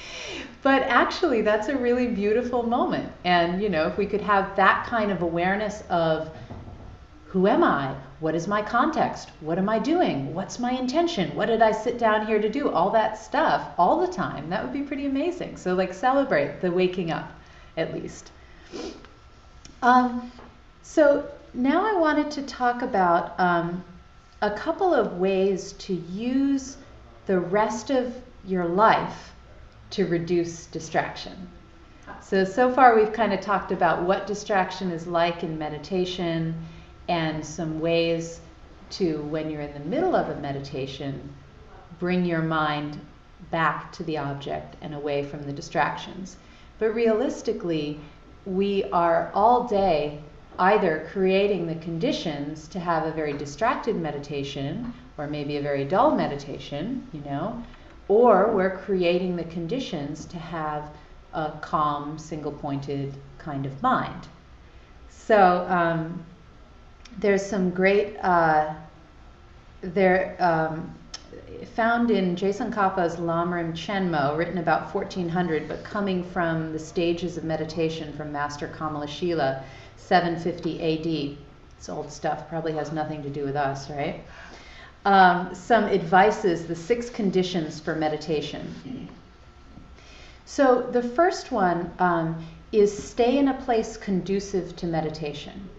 But actually that's a really beautiful moment, and if we could have that kind of awareness of, who am I? What is my context? What am I doing? What's my intention? What did I sit down here to do? All that stuff all the time. That would be pretty amazing. So celebrate the waking up, at least. So now I wanted to talk about a couple of ways to use the rest of your life to reduce distraction. So far we've kind of talked about what distraction is like in meditation, and some ways to, when you're in the middle of a meditation, bring your mind back to the object and away from the distractions. But realistically, we are all day either creating the conditions to have a very distracted meditation, or maybe a very dull meditation, or we're creating the conditions to have a calm, single-pointed kind of mind. So there's some great, found in Jason Kappa's Lamrim Chenmo, written about 1400, but coming from the stages of meditation from Master Kamalashila, 750 AD. It's old stuff, probably has nothing to do with us, right? Some advices, the 6 conditions for meditation. So the first one is stay in a place conducive to meditation.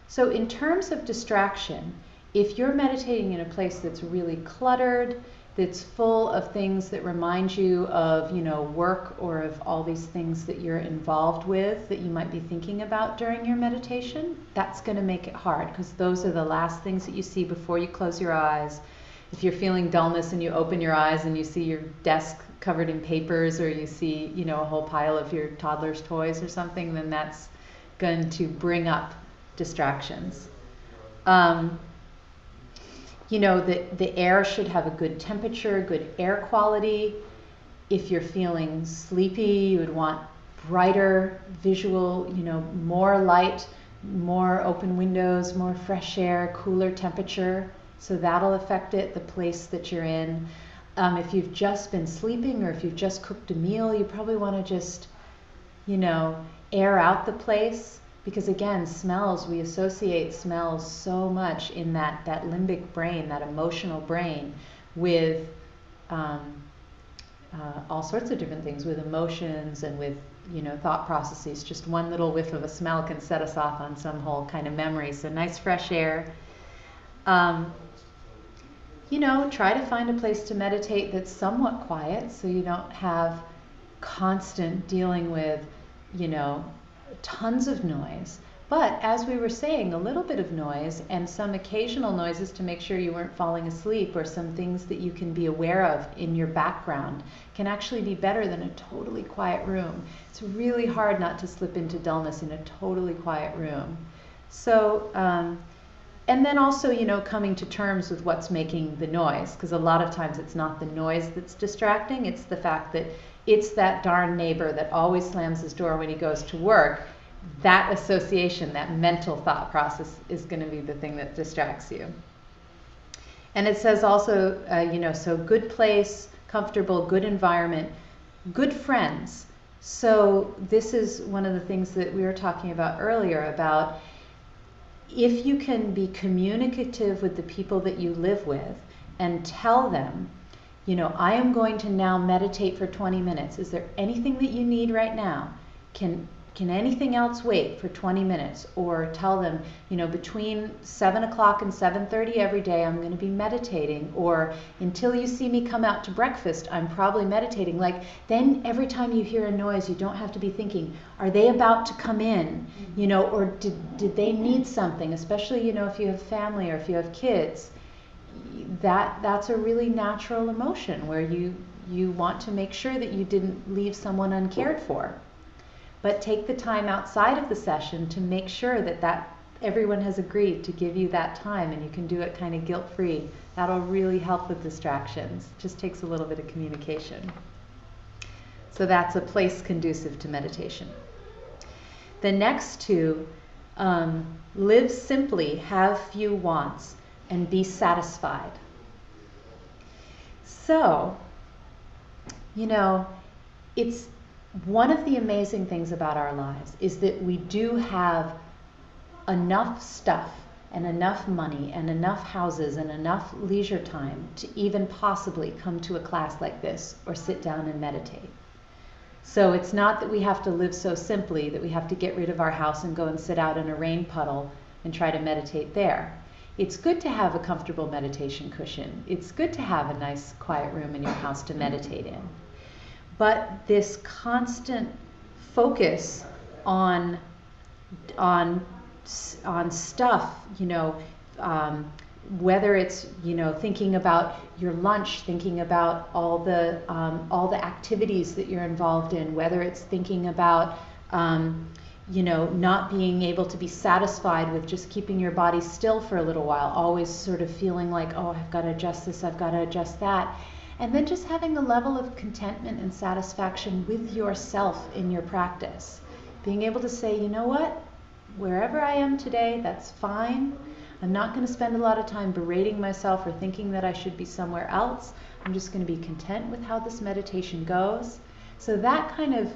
So in terms of distraction, if you're meditating in a place that's really cluttered, that's full of things that remind you of, work, or of all these things that you're involved with that you might be thinking about during your meditation, that's going to make it hard, because those are the last things that you see before you close your eyes. If you're feeling dullness and you open your eyes and you see your desk covered in papers, or you see, a whole pile of your toddler's toys or something, then that's going to bring up distractions. The air should have a good temperature, good air quality. If you're feeling sleepy, you would want brighter visual, more light, more open windows, more fresh air, cooler temperature. So that'll affect it, the place that you're in. If you've just been sleeping, or if you've just cooked a meal, you probably want to just, air out the place. Because again, smells, we associate smells so much in that limbic brain, that emotional brain, with all sorts of different things, with emotions and with, thought processes. Just one little whiff of a smell can set us off on some whole kind of memory. So nice fresh air. Try to find a place to meditate that's somewhat quiet, so you don't have constant dealing with, tons of noise. But as we were saying, a little bit of noise and some occasional noises to make sure you weren't falling asleep, or some things that you can be aware of in your background, can actually be better than a totally quiet room. It's really hard not to slip into dullness in a totally quiet room. So, and then also, coming to terms with what's making the noise, because a lot of times it's not the noise that's distracting, it's the fact that it's that darn neighbor that always slams his door when he goes to work. That association, that mental thought process, is going to be the thing that distracts you. And it says also, so good place, comfortable, good environment, good friends. So this is one of the things that we were talking about earlier, about if you can be communicative with the people that you live with and tell them, you know, I am going to now meditate for 20 minutes. Is there anything that you need right now? Can anything else wait for 20 minutes? Or tell them, you know, between 7 o'clock and 7:30 every day, I'm going to be meditating. Or until you see me come out to breakfast, I'm probably meditating. Like, then every time you hear a noise, you don't have to be thinking, are they about to come in? You know, or did they need something? Especially, you know, if you have family or if you have kids. That's a really natural emotion where you want to make sure that you didn't leave someone uncared for. But take the time outside of the session to make sure that everyone has agreed to give you that time, and you can do it kind of guilt-free. That'll really help with distractions. Just takes a little bit of communication. So that's a place conducive to meditation. The next two, live simply, have few wants, and be satisfied. So, you know, it's one of the amazing things about our lives is that we do have enough stuff and enough money and enough houses and enough leisure time to even possibly come to a class like this or sit down and meditate. So it's not that we have to live so simply that we have to get rid of our house and go and sit out in a rain puddle and try to meditate there. It's good to have a comfortable meditation cushion. It's good to have a nice quiet room in your house to meditate in. But this constant focus on stuff, you know, whether it's, you know, thinking about your lunch, thinking about all the activities that you're involved in, whether it's thinking about you know, not being able to be satisfied with just keeping your body still for a little while, always sort of feeling like, oh, I've got to adjust this, I've got to adjust that. And then just having a level of contentment and satisfaction with yourself in your practice. Being able to say, you know what, wherever I am today, that's fine. I'm not going to spend a lot of time berating myself or thinking that I should be somewhere else. I'm just going to be content with how this meditation goes. So that kind of,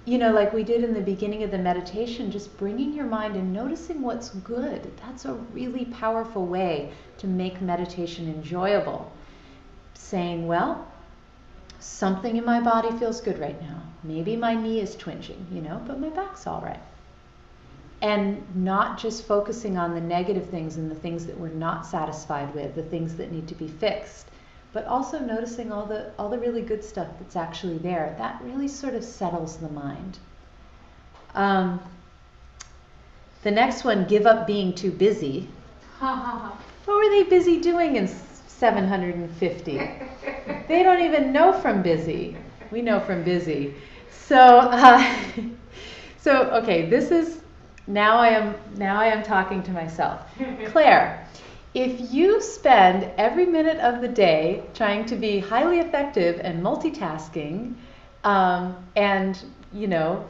you know, like we did in the beginning of the meditation, just bringing your mind and noticing what's good. That's a really powerful way to make meditation enjoyable. Saying, well, something in my body feels good right now. Maybe my knee is twinging, you know, but my back's all right. And not just focusing on the negative things and the things that we're not satisfied with, the things that need to be fixed, but also noticing all the really good stuff that's actually there. That really sort of settles the mind. The next one, give up being too busy. What were they busy doing in 750? They don't even know from busy. We know from busy. So, okay, this is, now I am talking to myself. Claire, if you spend every minute of the day trying to be highly effective and multitasking, and you know,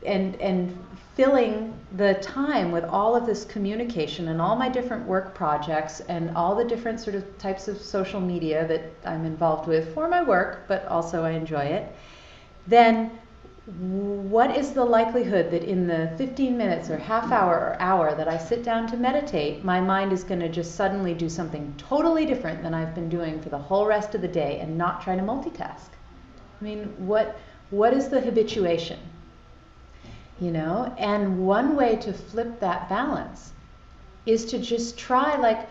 and filling the time with all of this communication and all my different work projects and all the different sort of types of social media that I'm involved with for my work, but also I enjoy it, then what is the likelihood that in the 15 minutes or half hour or hour that I sit down to meditate, my mind is going to just suddenly do something totally different than I've been doing for the whole rest of the day and not try to multitask? I mean, what is the habituation? You know, and one way to flip that balance is to just try, like,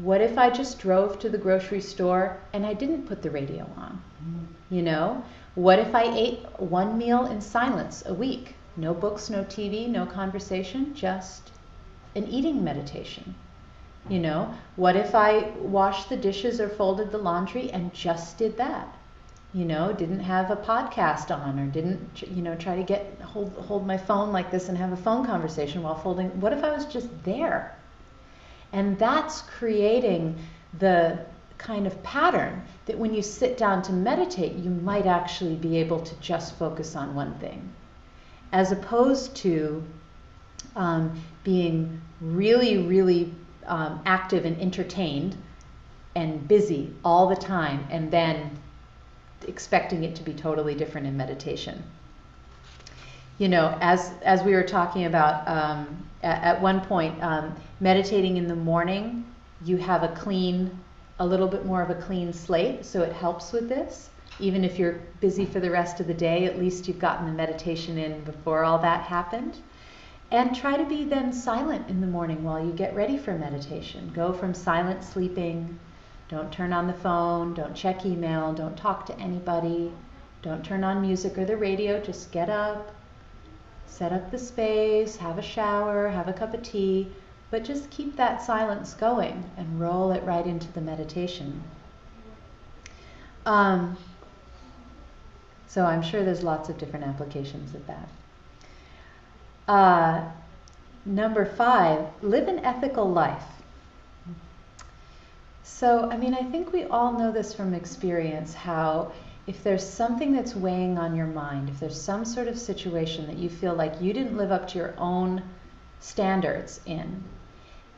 what if I just drove to the grocery store and I didn't put the radio on? You know, what if I ate one meal in silence a week? No books, no TV, no conversation, just an eating meditation. You know, what if I washed the dishes or folded the laundry and just did that? You know, didn't have a podcast on, or didn't, you know, try to hold my phone like this and have a phone conversation while folding. What if I was just there? And that's creating the kind of pattern that when you sit down to meditate, you might actually be able to just focus on one thing, as opposed to being really, really active and entertained and busy all the time, and then expecting it to be totally different in meditation. as we were talking about at one point, meditating in the morning, you have a little bit more of a clean slate, so it helps with this. Even if you're busy for the rest of the day, at least you've gotten the meditation in before all that happened. And try to be then silent in the morning while you get ready for meditation. Go from silent sleeping. Don't turn on the phone, don't check email, don't talk to anybody, don't turn on music or the radio, just get up, set up the space, have a shower, have a cup of tea, but just keep that silence going and roll it right into the meditation. So I'm sure there's lots of different applications of that. Number 5, live an ethical life. So, I think we all know this from experience, how if there's something that's weighing on your mind, if there's some sort of situation that you feel like you didn't live up to your own standards in,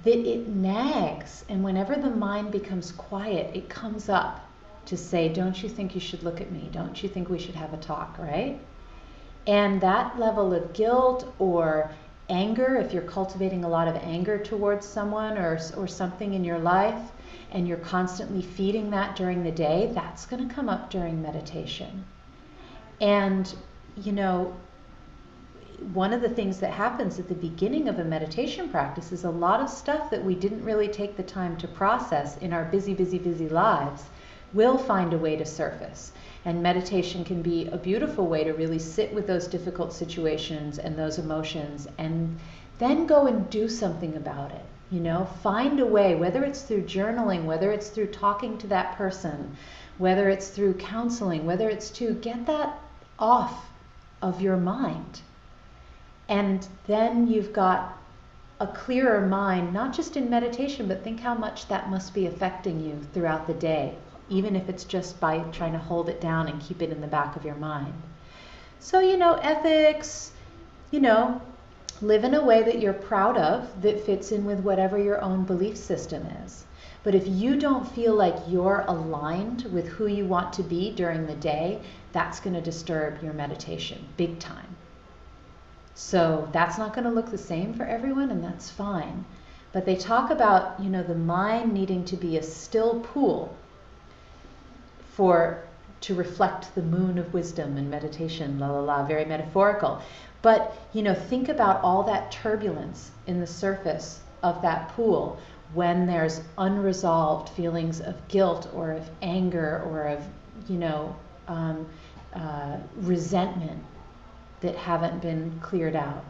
that it nags, and whenever the mind becomes quiet, it comes up to say, don't you think you should look at me? Don't you think we should have a talk, right? And that level of guilt or anger, if you're cultivating a lot of anger towards someone or something in your life, and you're constantly feeding that during the day, that's going to come up during meditation. And, one of the things that happens at the beginning of a meditation practice is a lot of stuff that we didn't really take the time to process in our busy, busy, busy lives will find a way to surface. And meditation can be a beautiful way to really sit with those difficult situations and those emotions and then go and do something about it. Find a way, whether it's through journaling, whether it's through talking to that person, whether it's through counseling, whether it's to get that off of your mind. And then you've got a clearer mind, not just in meditation, but think how much that must be affecting you throughout the day, even if it's just by trying to hold it down and keep it in the back of your mind. So, ethics, live in a way that you're proud of, that fits in with whatever your own belief system is. But if you don't feel like you're aligned with who you want to be during the day, that's going to disturb your meditation big time. So that's not going to look the same for everyone, and that's fine. But they talk about, the mind needing to be a still pool to reflect the moon of wisdom and meditation, very metaphorical. But, think about all that turbulence in the surface of that pool when there's unresolved feelings of guilt or of anger or of, resentment that haven't been cleared out.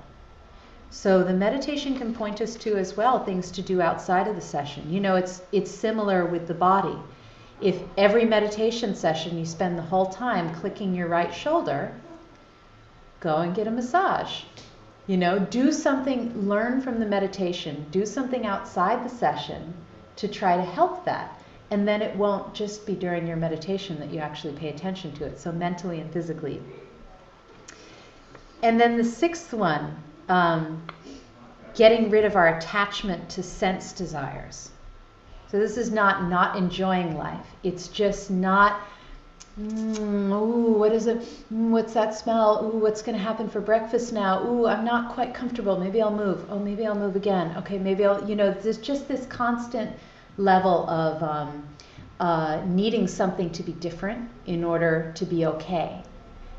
So the meditation can point us to as well things to do outside of the session. It's similar with the body. If every meditation session you spend the whole time clicking your right shoulder, go and get a massage. Do something, learn from the meditation, do something outside the session to try to help that. And then it won't just be during your meditation that you actually pay attention to it, so mentally and physically. And then the 6th one, getting rid of our attachment to sense desires. So this is not enjoying life. It's just not, ooh, what is it? What's that smell? Ooh, what's going to happen for breakfast now? Ooh, I'm not quite comfortable. Maybe I'll move. Oh, maybe I'll move again. Okay, maybe I'll, there's just this constant level of needing something to be different in order to be okay.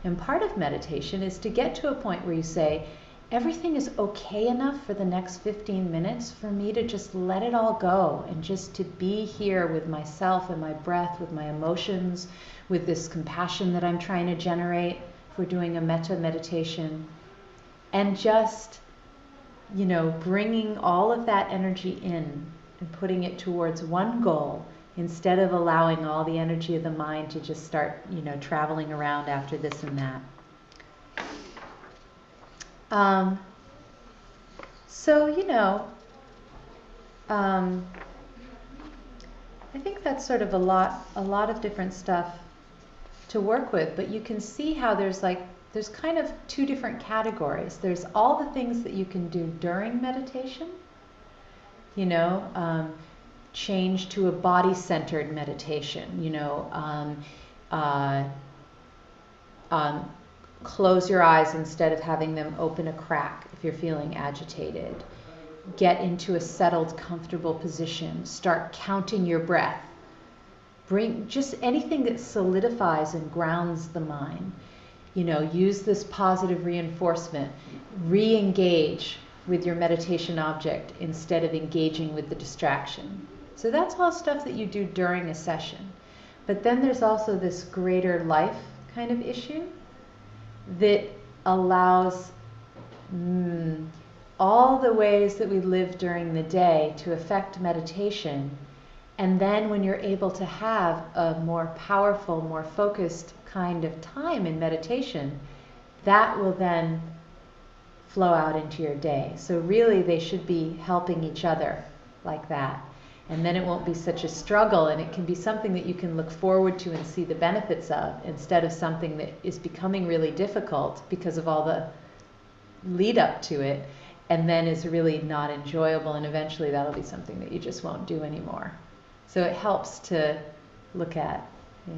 And part of meditation is to get to a point where you say, everything is okay enough for the next 15 minutes for me to just let it all go and just to be here with myself and my breath, with my emotions, with this compassion that I'm trying to generate if we're doing a metta meditation. And just, bringing all of that energy in and putting it towards one goal instead of allowing all the energy of the mind to just start, traveling around after this and that. I think that's sort of a lot of different stuff to work with, but you can see how there's kind of 2 different categories. There's all the things that you can do during meditation, change to a body-centered meditation, close your eyes instead of having them open a crack if you're feeling agitated. Get into a settled, comfortable position. Start counting your breath. Bring just anything that solidifies and grounds the mind. Use this positive reinforcement. Re-engage with your meditation object instead of engaging with the distraction. So that's all stuff that you do during a session. But then there's also this greater life kind of issue that allows all the ways that we live during the day to affect meditation. And then when you're able to have a more powerful, more focused kind of time in meditation, that will then flow out into your day. So really they should be helping each other like that. And then it won't be such a struggle, and it can be something that you can look forward to and see the benefits of, instead of something that is becoming really difficult because of all the lead up to it, and then is really not enjoyable, and eventually that'll be something that you just won't do anymore. So it helps to look at. Yeah.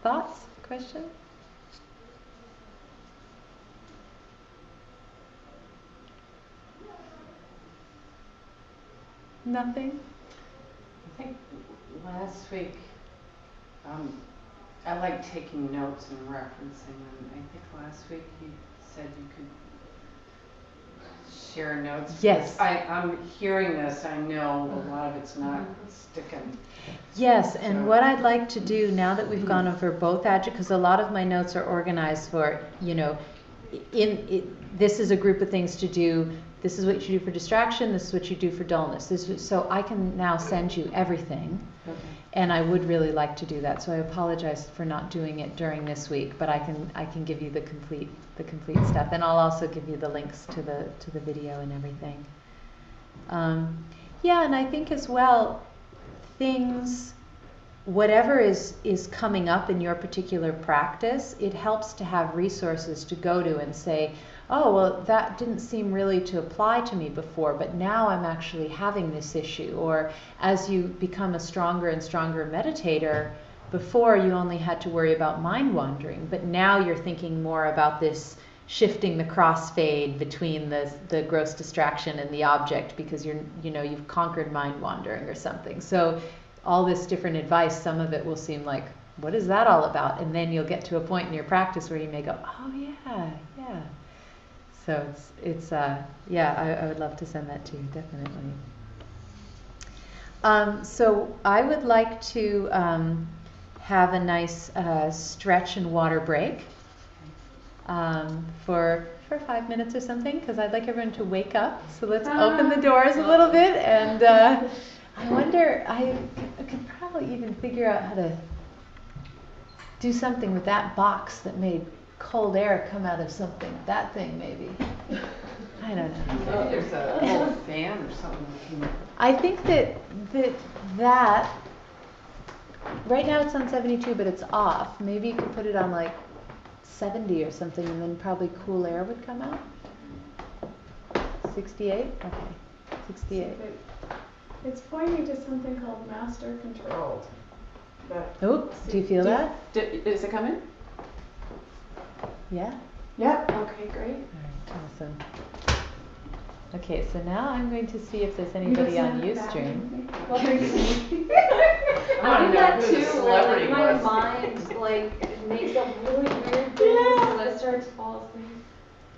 Thoughts? Question? Nothing? I think last week, I like taking notes and referencing them. I think last week you said you could share notes. Yes. I'm hearing this, I know a lot of it's not sticking. Yes, and what I'd like to do now that we've gone over both because a lot of my notes are organized for, this is a group of things to do. This is what you do for distraction. This is what you do for dullness. So I can now send you everything. Okay. And I would really like to do that. So I apologize for not doing it during this week, but I can give you the complete stuff, and I'll also give you the links to the video and everything. Yeah, and I think as well, whatever is coming up in your particular practice, it helps to have resources to go to and say, oh, well, that didn't seem really to apply to me before, but now I'm actually having this issue. Or as you become a stronger and stronger meditator, before you only had to worry about mind wandering, but now you're thinking more about this shifting the crossfade between the gross distraction and the object, because you've conquered mind wandering or something. So all this different advice, some of it will seem like, what is that all about? And then you'll get to a point in your practice where you may go, oh yeah. So I would love to send that to you, definitely. So I would like to have a nice stretch and water break for 5 minutes or something, because I'd like everyone to wake up. So let's open the doors a little bit, and I wonder, I could probably even figure out how to do something with that box that made cold air come out of something. That thing, maybe. I don't know. Maybe there's a little fan or something. I think that right now it's on 72, but it's off. Maybe you could put it on like 70 or something, and then probably cool air would come out. 68? Okay. 68. It's pointing to something called master controlled. Oh, do you feel that? Is it coming? Yeah? Yep. Okay, great. All right, awesome. Okay, so now I'm going to see if there's anybody on Ustream. Well, there's me. I want to know who the where celebrity my was. mind makes up really weird things and I start to fall asleep.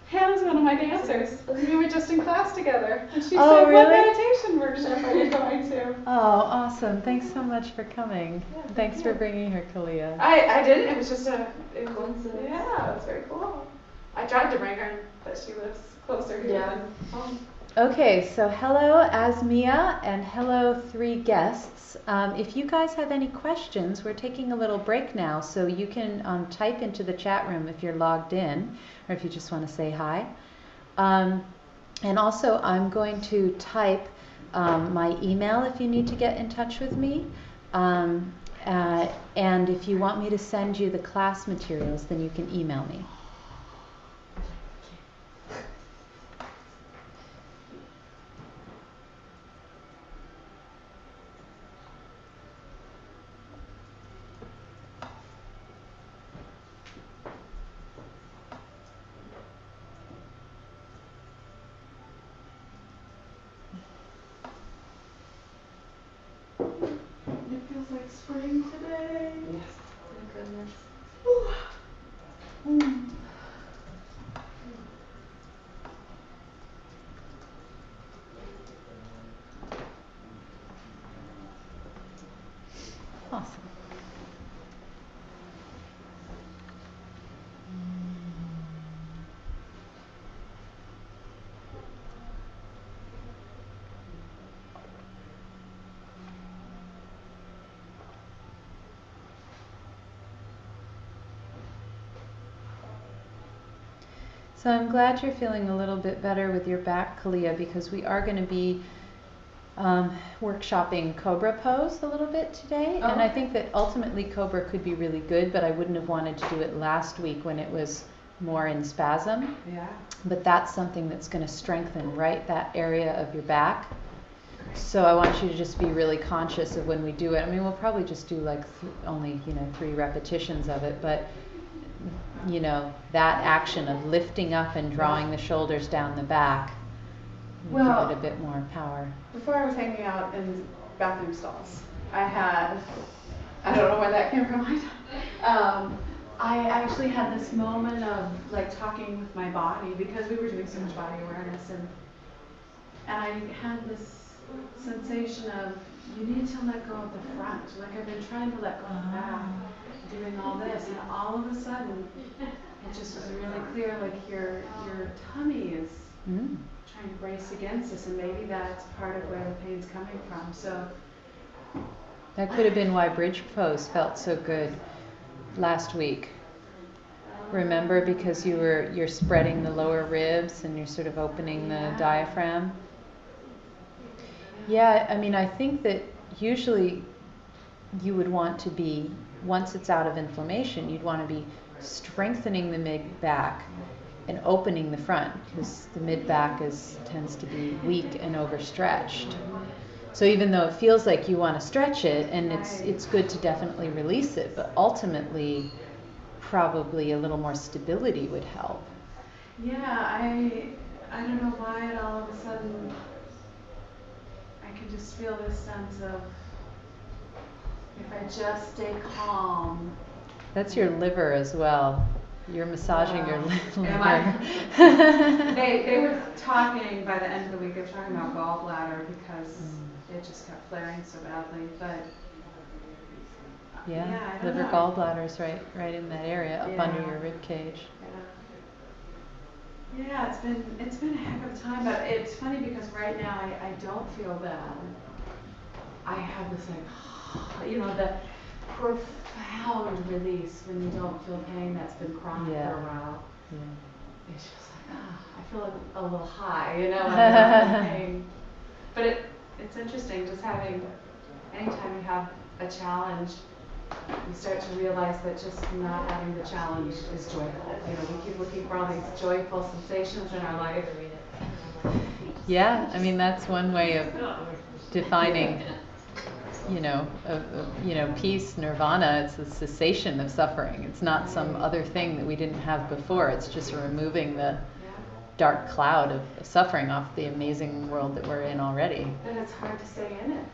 Hannah's one of my dancers. We were just in class together, and she Oh, said, really? "What meditation workshop are you going to?" Oh, awesome. Thanks so much for coming. Yeah, Thanks for bringing her, Kalia. I didn't. It was just a Coincidence. Yeah, it was very cool. I tried to bring her, but she lives closer here Yeah. than home. Okay, so hello Asmia and hello 3 guests. If you guys have any questions, we're taking a little break now, so you can type into the chat room if you're logged in, or if you just want to say hi. And also I'm going to type my email if you need to get in touch with me. And if you want me to send you the class materials, then you can email me. like spring today. Yes. Thank goodness. Awesome. So I'm glad you're feeling a little bit better with your back, Kalia, because we are going to be workshopping Cobra pose a little bit today. Oh, and I okay. think that ultimately Cobra could be really good, but I wouldn't have wanted to do it last week when it was more in spasm. Yeah. But that's something that's going to strengthen right that area of your back. So I want you to just be really conscious of when we do it. I mean, we'll probably just do like only 3 repetitions of it, but that action of lifting up and drawing the shoulders down the back, will Well, give it a bit more power. before I was hanging out in bathroom stalls, I don't know where that came from. I actually had this moment of like talking with my body because we were doing so much body awareness, and I had this sensation of you need to let go of the front. Like I've been trying to let go of the back, doing all this, and all of a sudden it just was really clear like your tummy is trying to brace against this, and maybe that's part of where the pain's coming from. So That could have been why bridge pose felt so good last week. Remember, because you're spreading the lower ribs and you're sort of opening the diaphragm. Yeah, I mean, I think that usually you would want to be, once it's out of inflammation, you'd want to be strengthening the mid back and opening the front, because the mid back tends to be weak and overstretched. So even though it feels like you want to stretch it, and it's good to definitely release it, but ultimately probably a little more stability would help. yeah, I don't know why it all of a sudden I can just feel this sense of if I just stay calm. That's your liver as well. You're massaging your liver. They were talking by the end of the week, they were talking about gallbladder because it just kept flaring so badly. But yeah, I don't liver know. gallbladder's right in that area, up under your rib cage. Yeah, it's been a heck of a time, but it's funny because right now I don't feel bad. I have this like, the profound release when you don't feel pain that's been chronic for a while. Yeah. It's just like, I feel like a little high, when I'm not in pain. But it's interesting just anytime you have a challenge, you start to realize that just not having the challenge is joyful. We keep looking for all these joyful sensations in our life. Yeah, I mean, that's one way of defining, peace, nirvana. It's the cessation of suffering. It's not some other thing that we didn't have before. It's just removing the dark cloud of suffering off the amazing world that we're in already. But it's hard to stay in it,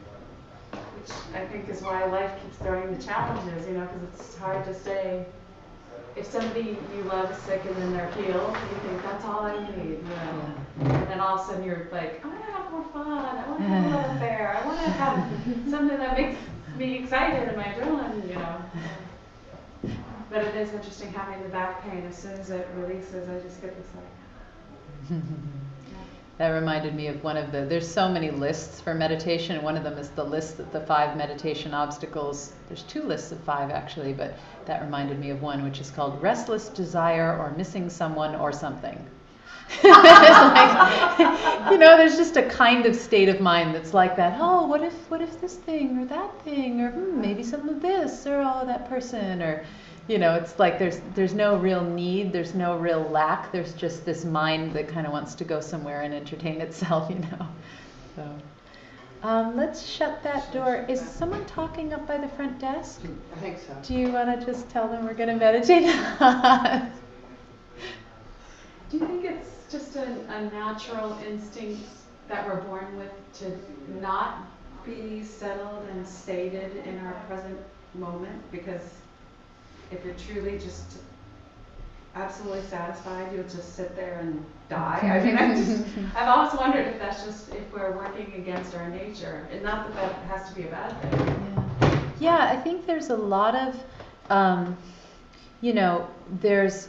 which I think is why life keeps throwing the challenges, because it's hard to stay. If somebody you love is sick and then they're healed, you think that's all I need, And then all of a sudden you're like, I want to have more fun. I want to have a love affair. I want to have something that makes me excited and my adrenaline, But it is interesting having the back pain. As soon as it releases, I just get this like. That reminded me of there's so many lists for meditation, and one of them is the list of the 5 meditation obstacles. There's 2 lists of 5 actually, but that reminded me of one which is called restless desire or missing someone or something. It's like, there's just a kind of state of mind that's like that. Oh, what if this thing or that thing, or maybe some of this, or that person, or it's like there's no real need, there's no real lack, there's just this mind that kind of wants to go somewhere and entertain itself, So let's shut that door. Is someone talking up by the front desk? I think so. Do you want to just tell them we're going to meditate? Do you think it's just a natural instinct that we're born with to not be settled and stated in our present moment? Because if you're truly just absolutely satisfied, you'll just sit there and die. I mean, I've always wondered if that's just if we're working against our nature, and not that that has to be a bad thing. Yeah, I think there's a lot of, you know, there's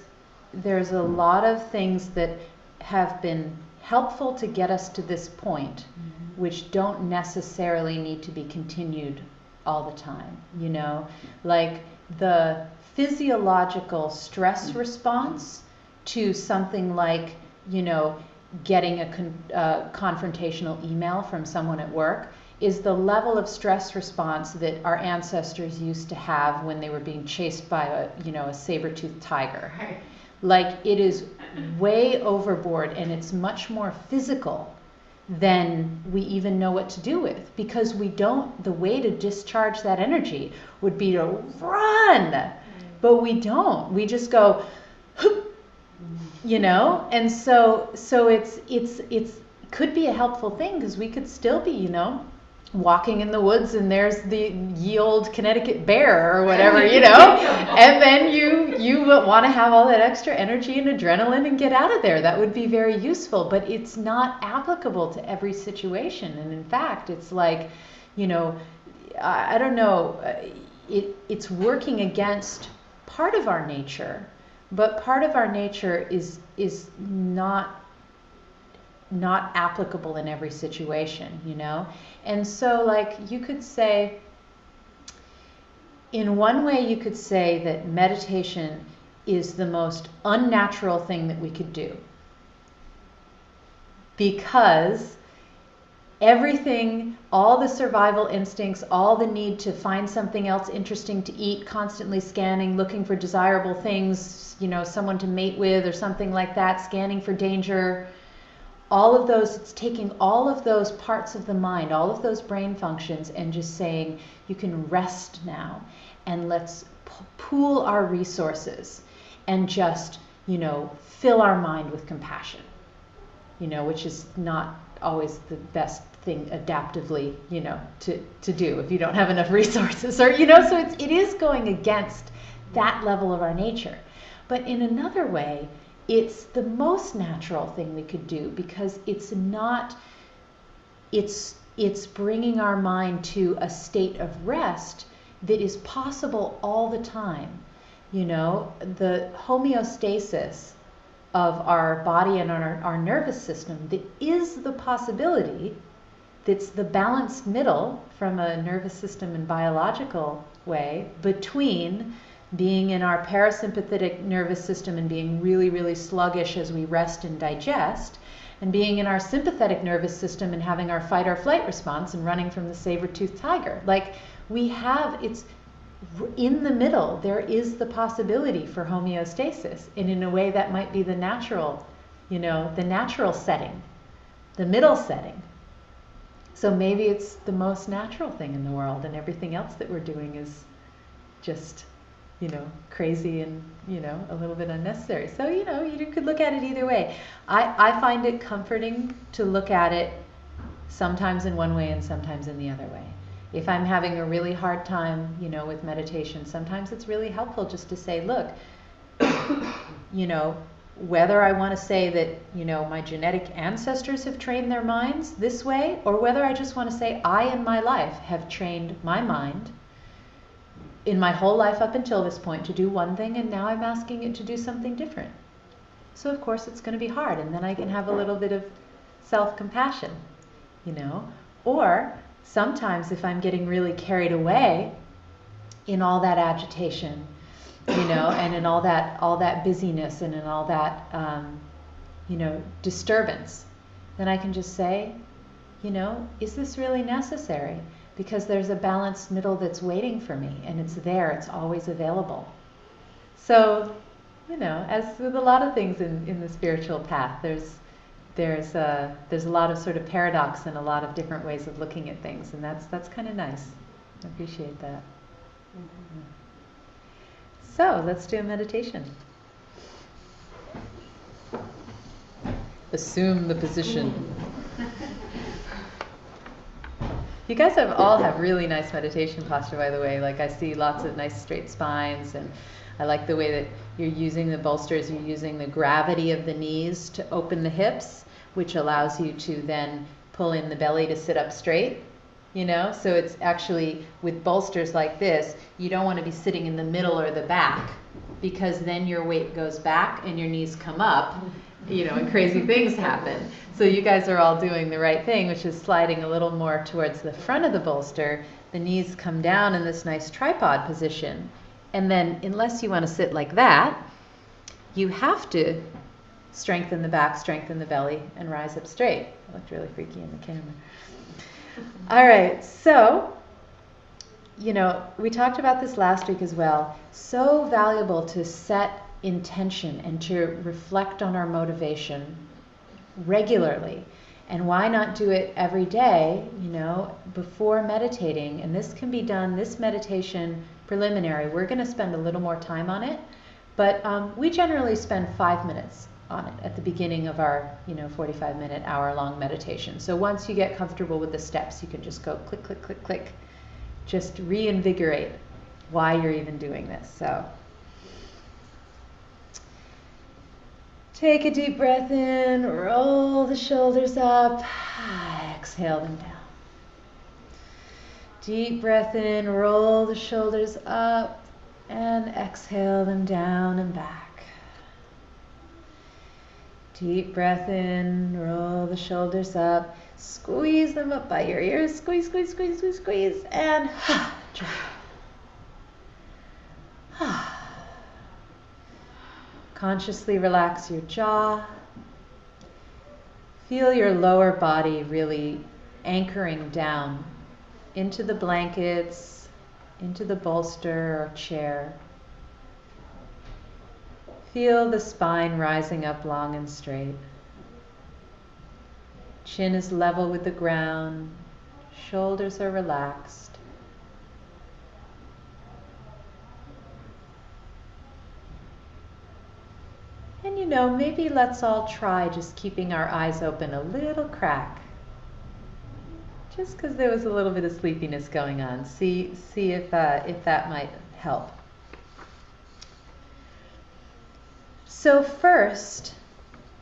a lot of things that have been helpful to get us to this point, which don't necessarily need to be continued all the time, you know, like the physiological stress response to something like, you know, getting a confrontational email from someone at work is the level of stress response that our ancestors used to have when they were being chased by a saber-toothed tiger. Right. Like, it is way overboard, and it's much more physical than we even know what to do with, because the way to discharge that energy would be to run, but we don't. We just go, you know, and so it's could be a helpful thing, because we could still be, you know, walking in the woods and there's the ye old Connecticut bear or whatever, you know, and then you want to have all that extra energy and adrenaline and get out of there. That would be very useful, but it's not applicable to every situation. And in fact, it's like, you know, I don't know, it's working against part of our nature, but part of our nature is not applicable in every situation, you know? And so, like, you could say, in one way you could say that meditation is the most unnatural thing that we could do, because everything, all the survival instincts, all the need to find something else interesting to eat, constantly scanning, looking for desirable things, you know, someone to mate with or something like that, scanning for danger, all of those, it's taking all of those parts of the mind, all of those brain functions, and just saying, you can rest now, and let's pool our resources and just, you know, fill our mind with compassion, you know, which is not always the best thing adaptively, you know, to do if you don't have enough resources, or, you know, so it is going against that level of our nature. But in another way, it's the most natural thing we could do, because it's bringing our mind to a state of rest that is possible all the time. You know, the homeostasis of our body and our nervous system, that is the possibility, that's the balanced middle from a nervous system and biological way between being in our parasympathetic nervous system and being really, really sluggish as we rest and digest, and being in our sympathetic nervous system and having our fight or flight response and running from the saber-toothed tiger. Like, it's in the middle, there is the possibility for homeostasis, and in a way that might be the natural, you know, the natural setting, the middle setting. So maybe it's the most natural thing in the world, and everything else that we're doing is just, you know, crazy and, you know, a little bit unnecessary. So, you know, you could look at it either way. I find it comforting to look at it sometimes in one way and sometimes in the other way. If I'm having a really hard time, you know, with meditation, sometimes it's really helpful just to say, look, you know, whether I want to say that, you know, my genetic ancestors have trained their minds this way, or whether I just want to say I in my life have trained my mind in my whole life up until this point to do one thing, and now I'm asking it to do something different. So of course it's going to be hard, and then I can have a little bit of self-compassion, you know. Or sometimes if I'm getting really carried away in all that agitation, you know, and in all that busyness and in all that, you know, disturbance, then I can just say, you know, is this really necessary? Because there's a balanced middle that's waiting for me, and it's there, it's always available. So, you know, as with a lot of things in the spiritual path, there's a lot of sort of paradox and a lot of different ways of looking at things, and that's kind of nice. I appreciate that. Mm-hmm. So let's do a meditation. Assume the position. You guys all have really nice meditation posture, by the way. Like I see lots of nice straight spines, and I like the way that you're using the bolsters. You're using the gravity of the knees to open the hips, which allows you to then pull in the belly to sit up straight. You know, so it's actually with bolsters like this, you don't want to be sitting in the middle or the back, because then your weight goes back and your knees come up, you know, and crazy things happen. So you guys are all doing the right thing, which is sliding a little more towards the front of the bolster. The knees come down in this nice tripod position. And then unless you want to sit like that, you have to strengthen the back, strengthen the belly, and rise up straight. It looked really freaky in the camera. All right, so, you know, we talked about this last week as well. So valuable to set intention and to reflect on our motivation regularly. And why not do it every day, you know, before meditating? And this can be done, this meditation preliminary, we're going to spend a little more time on it, but we generally spend 5 minutes on it at the beginning of our, you know, 45-minute, hour-long meditation. So once you get comfortable with the steps, you can just go click, click, click, click. Just reinvigorate why you're even doing this. So take a deep breath in, roll the shoulders up, exhale them down. Deep breath in, roll the shoulders up, and exhale them down and back. Deep breath in, roll the shoulders up, squeeze them up by your ears, squeeze, squeeze, squeeze, squeeze, squeeze, and drop. Consciously relax your jaw. Feel your lower body really anchoring down into the blankets, into the bolster or chair. Feel the spine rising up long and straight. Chin is level with the ground. Shoulders are relaxed. And you know, maybe let's all try just keeping our eyes open a little crack. Just because there was a little bit of sleepiness going on. See if that might help. So first,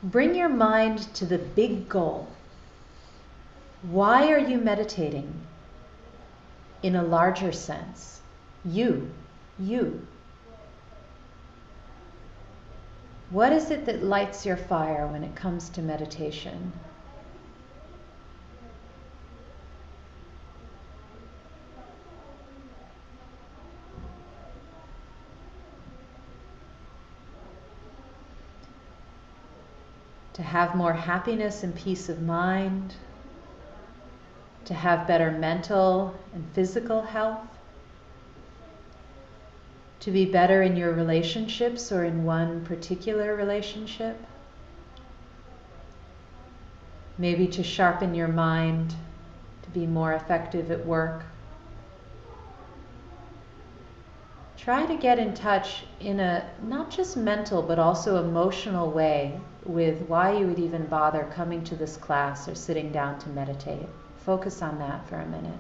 bring your mind to the big goal. Why are you meditating? In a larger sense. You. What is it that lights your fire when it comes to meditation? To have more happiness and peace of mind, to have better mental and physical health, to be better in your relationships or in one particular relationship, maybe to sharpen your mind, to be more effective at work. Try to get in touch in a not just mental but also emotional way with why you would even bother coming to this class or sitting down to meditate. Focus on that for a minute.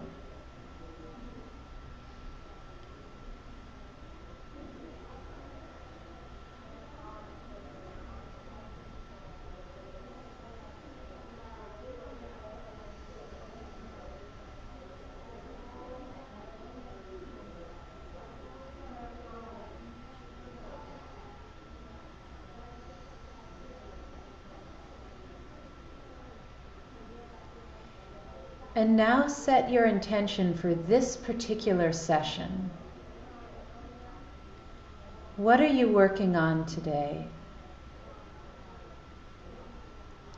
And now set your intention for this particular session. What are you working on today?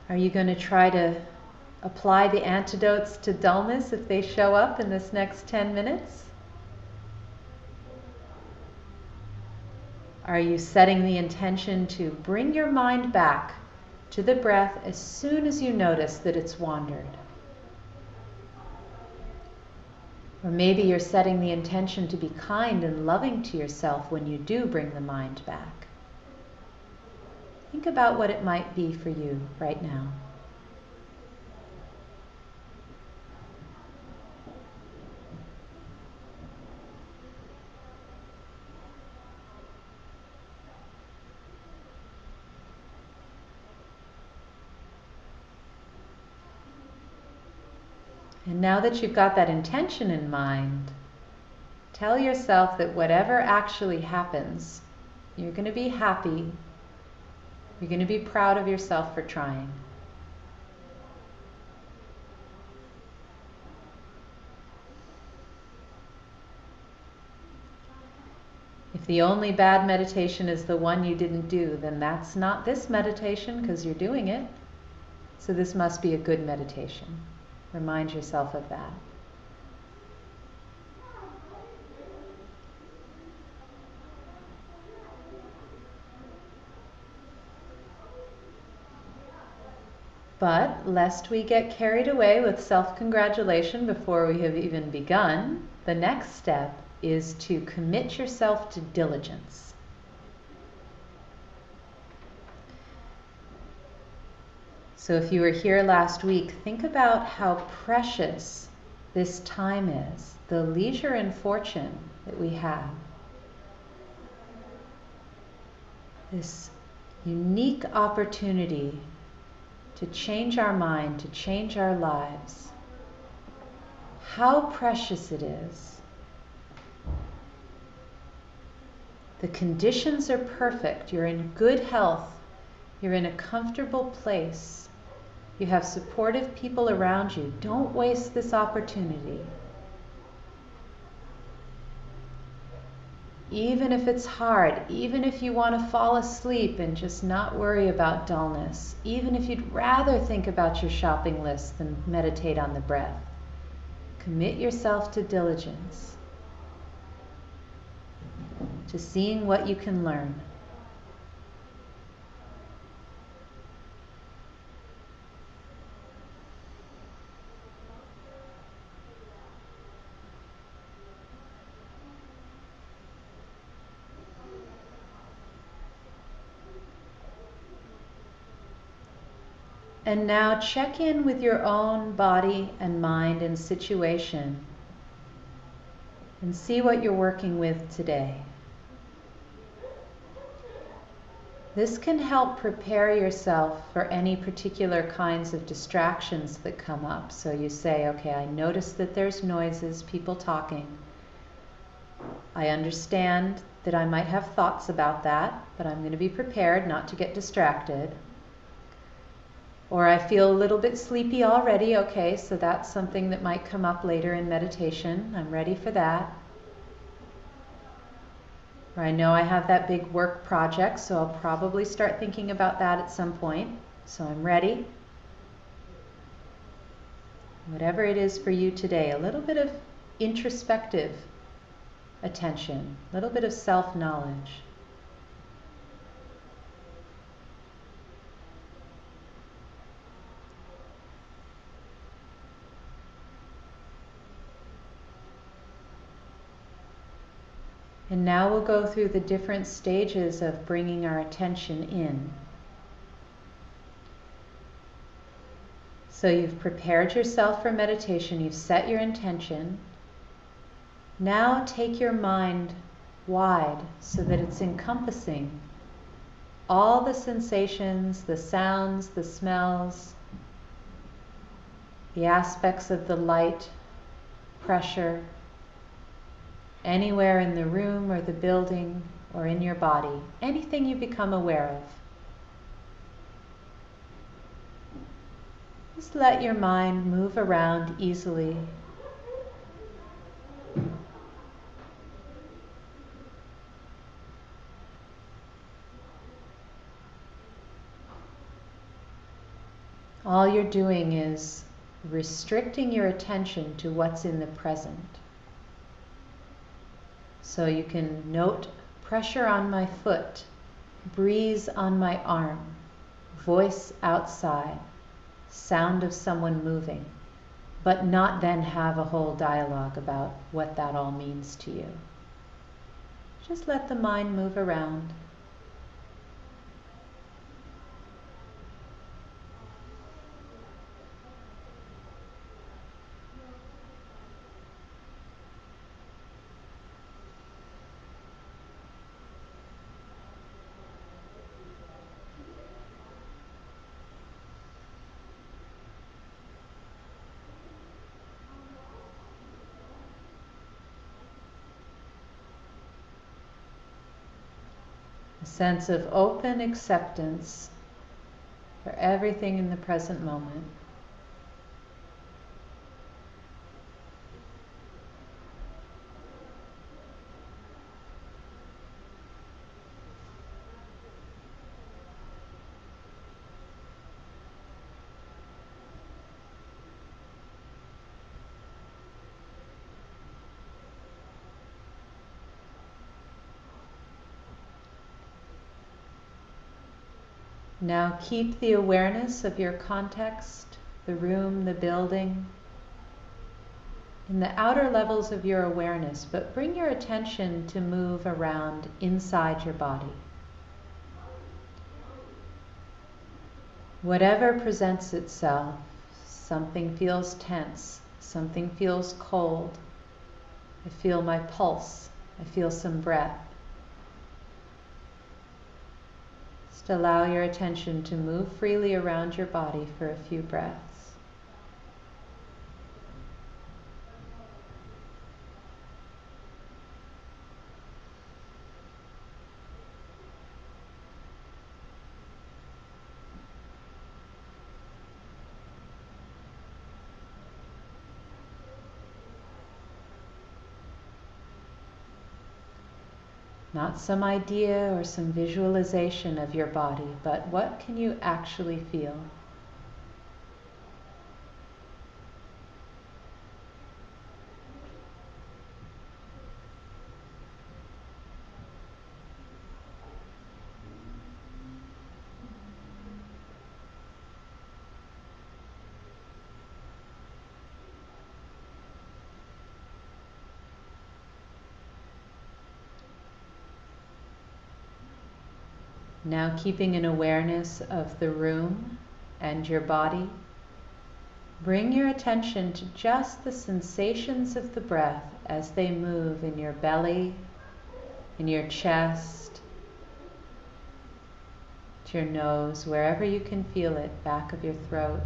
Are you going to try to apply the antidotes to dullness if they show up in this next 10 minutes? Are you setting the intention to bring your mind back to the breath as soon as you notice that it's wandered? Or maybe you're setting the intention to be kind and loving to yourself when you do bring the mind back. Think about what it might be for you right now. And now that you've got that intention in mind, tell yourself that whatever actually happens, you're going to be happy. You're going to be proud of yourself for trying. If the only bad meditation is the one you didn't do, then that's not this meditation because you're doing it. So this must be a good meditation. Remind yourself of that. But lest we get carried away with self-congratulation before we have even begun, the next step is to commit yourself to diligence. So if you were here last week, think about how precious this time is, the leisure and fortune that we have. This unique opportunity to change our mind, to change our lives. How precious it is. The conditions are perfect. You're in good health. You're in a comfortable place. You have supportive people around you. Don't waste this opportunity. Even if it's hard, even if you want to fall asleep and just not worry about dullness, even if you'd rather think about your shopping list than meditate on the breath, commit yourself to diligence, to seeing what you can learn. And now check in with your own body and mind and situation and see what you're working with today. This can help prepare yourself for any particular kinds of distractions that come up. So you say, okay, I notice that there's noises, people talking. I understand that I might have thoughts about that, but I'm going to be prepared not to get distracted. Or I feel a little bit sleepy already. Okay, so that's something that might come up later in meditation. I'm ready for that. Or I know I have that big work project, so I'll probably start thinking about that at some point. So I'm ready. Whatever it is for you today, a little bit of introspective attention, a little bit of self-knowledge. And now we'll go through the different stages of bringing our attention in. So you've prepared yourself for meditation, you've set your intention. Now take your mind wide so that it's encompassing all the sensations, the sounds, the smells, the aspects of the light, pressure, anywhere in the room or the building or in your body, anything you become aware of. Just let your mind move around easily. All you're doing is restricting your attention to what's in the present. So you can note pressure on my foot, breeze on my arm, voice outside, sound of someone moving, but not then have a whole dialogue about what that all means to you. Just let the mind move around. A sense of open acceptance for everything in the present moment. Now keep the awareness of your context, the room, the building, in the outer levels of your awareness, but bring your attention to move around inside your body. Whatever presents itself, something feels tense, something feels cold. I feel my pulse, I feel some breath. Just allow your attention to move freely around your body for a few breaths. Not some idea or some visualization of your body, but what can you actually feel? Now keeping an awareness of the room and your body, bring your attention to just the sensations of the breath as they move in your belly, in your chest, to your nose, wherever you can feel it, back of your throat.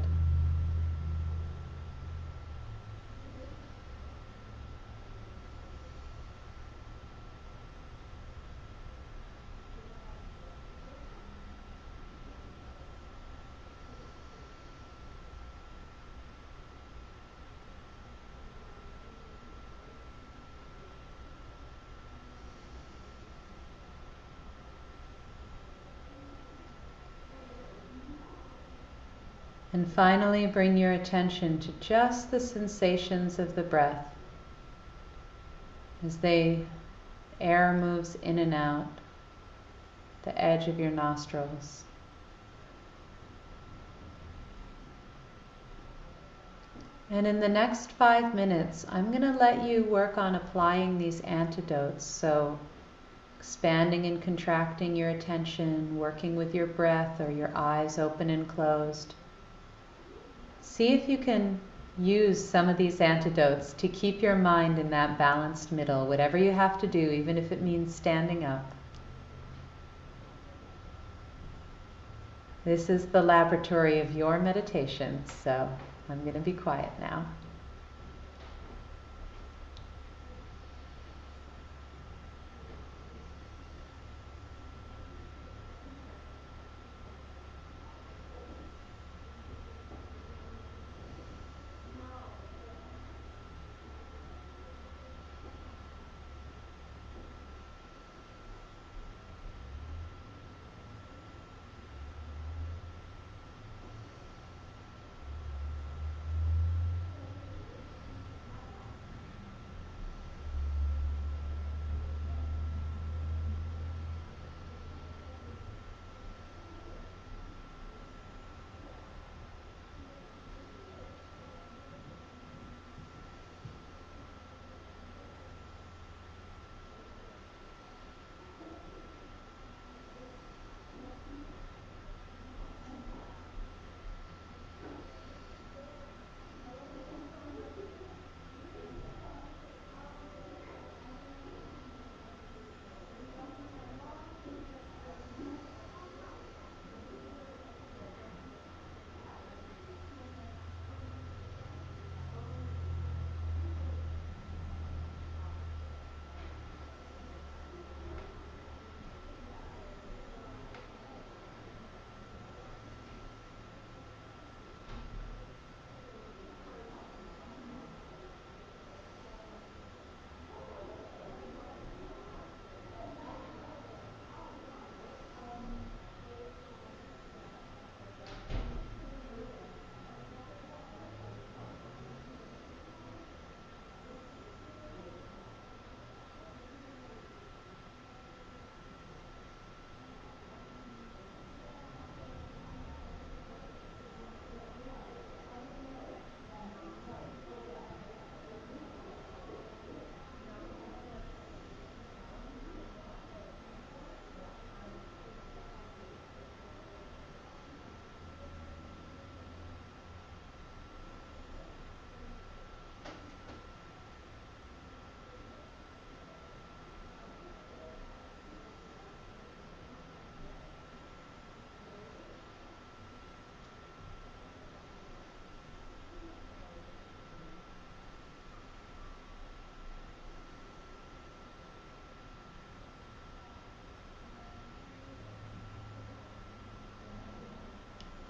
And finally, bring your attention to just the sensations of the breath as air moves in and out the edge of your nostrils. And in the next 5 minutes, I'm going to let you work on applying these antidotes. So expanding and contracting your attention, working with your breath or your eyes open and closed. See if you can use some of these antidotes to keep your mind in that balanced middle, whatever you have to do, even if it means standing up. This is the laboratory of your meditation, so I'm going to be quiet now.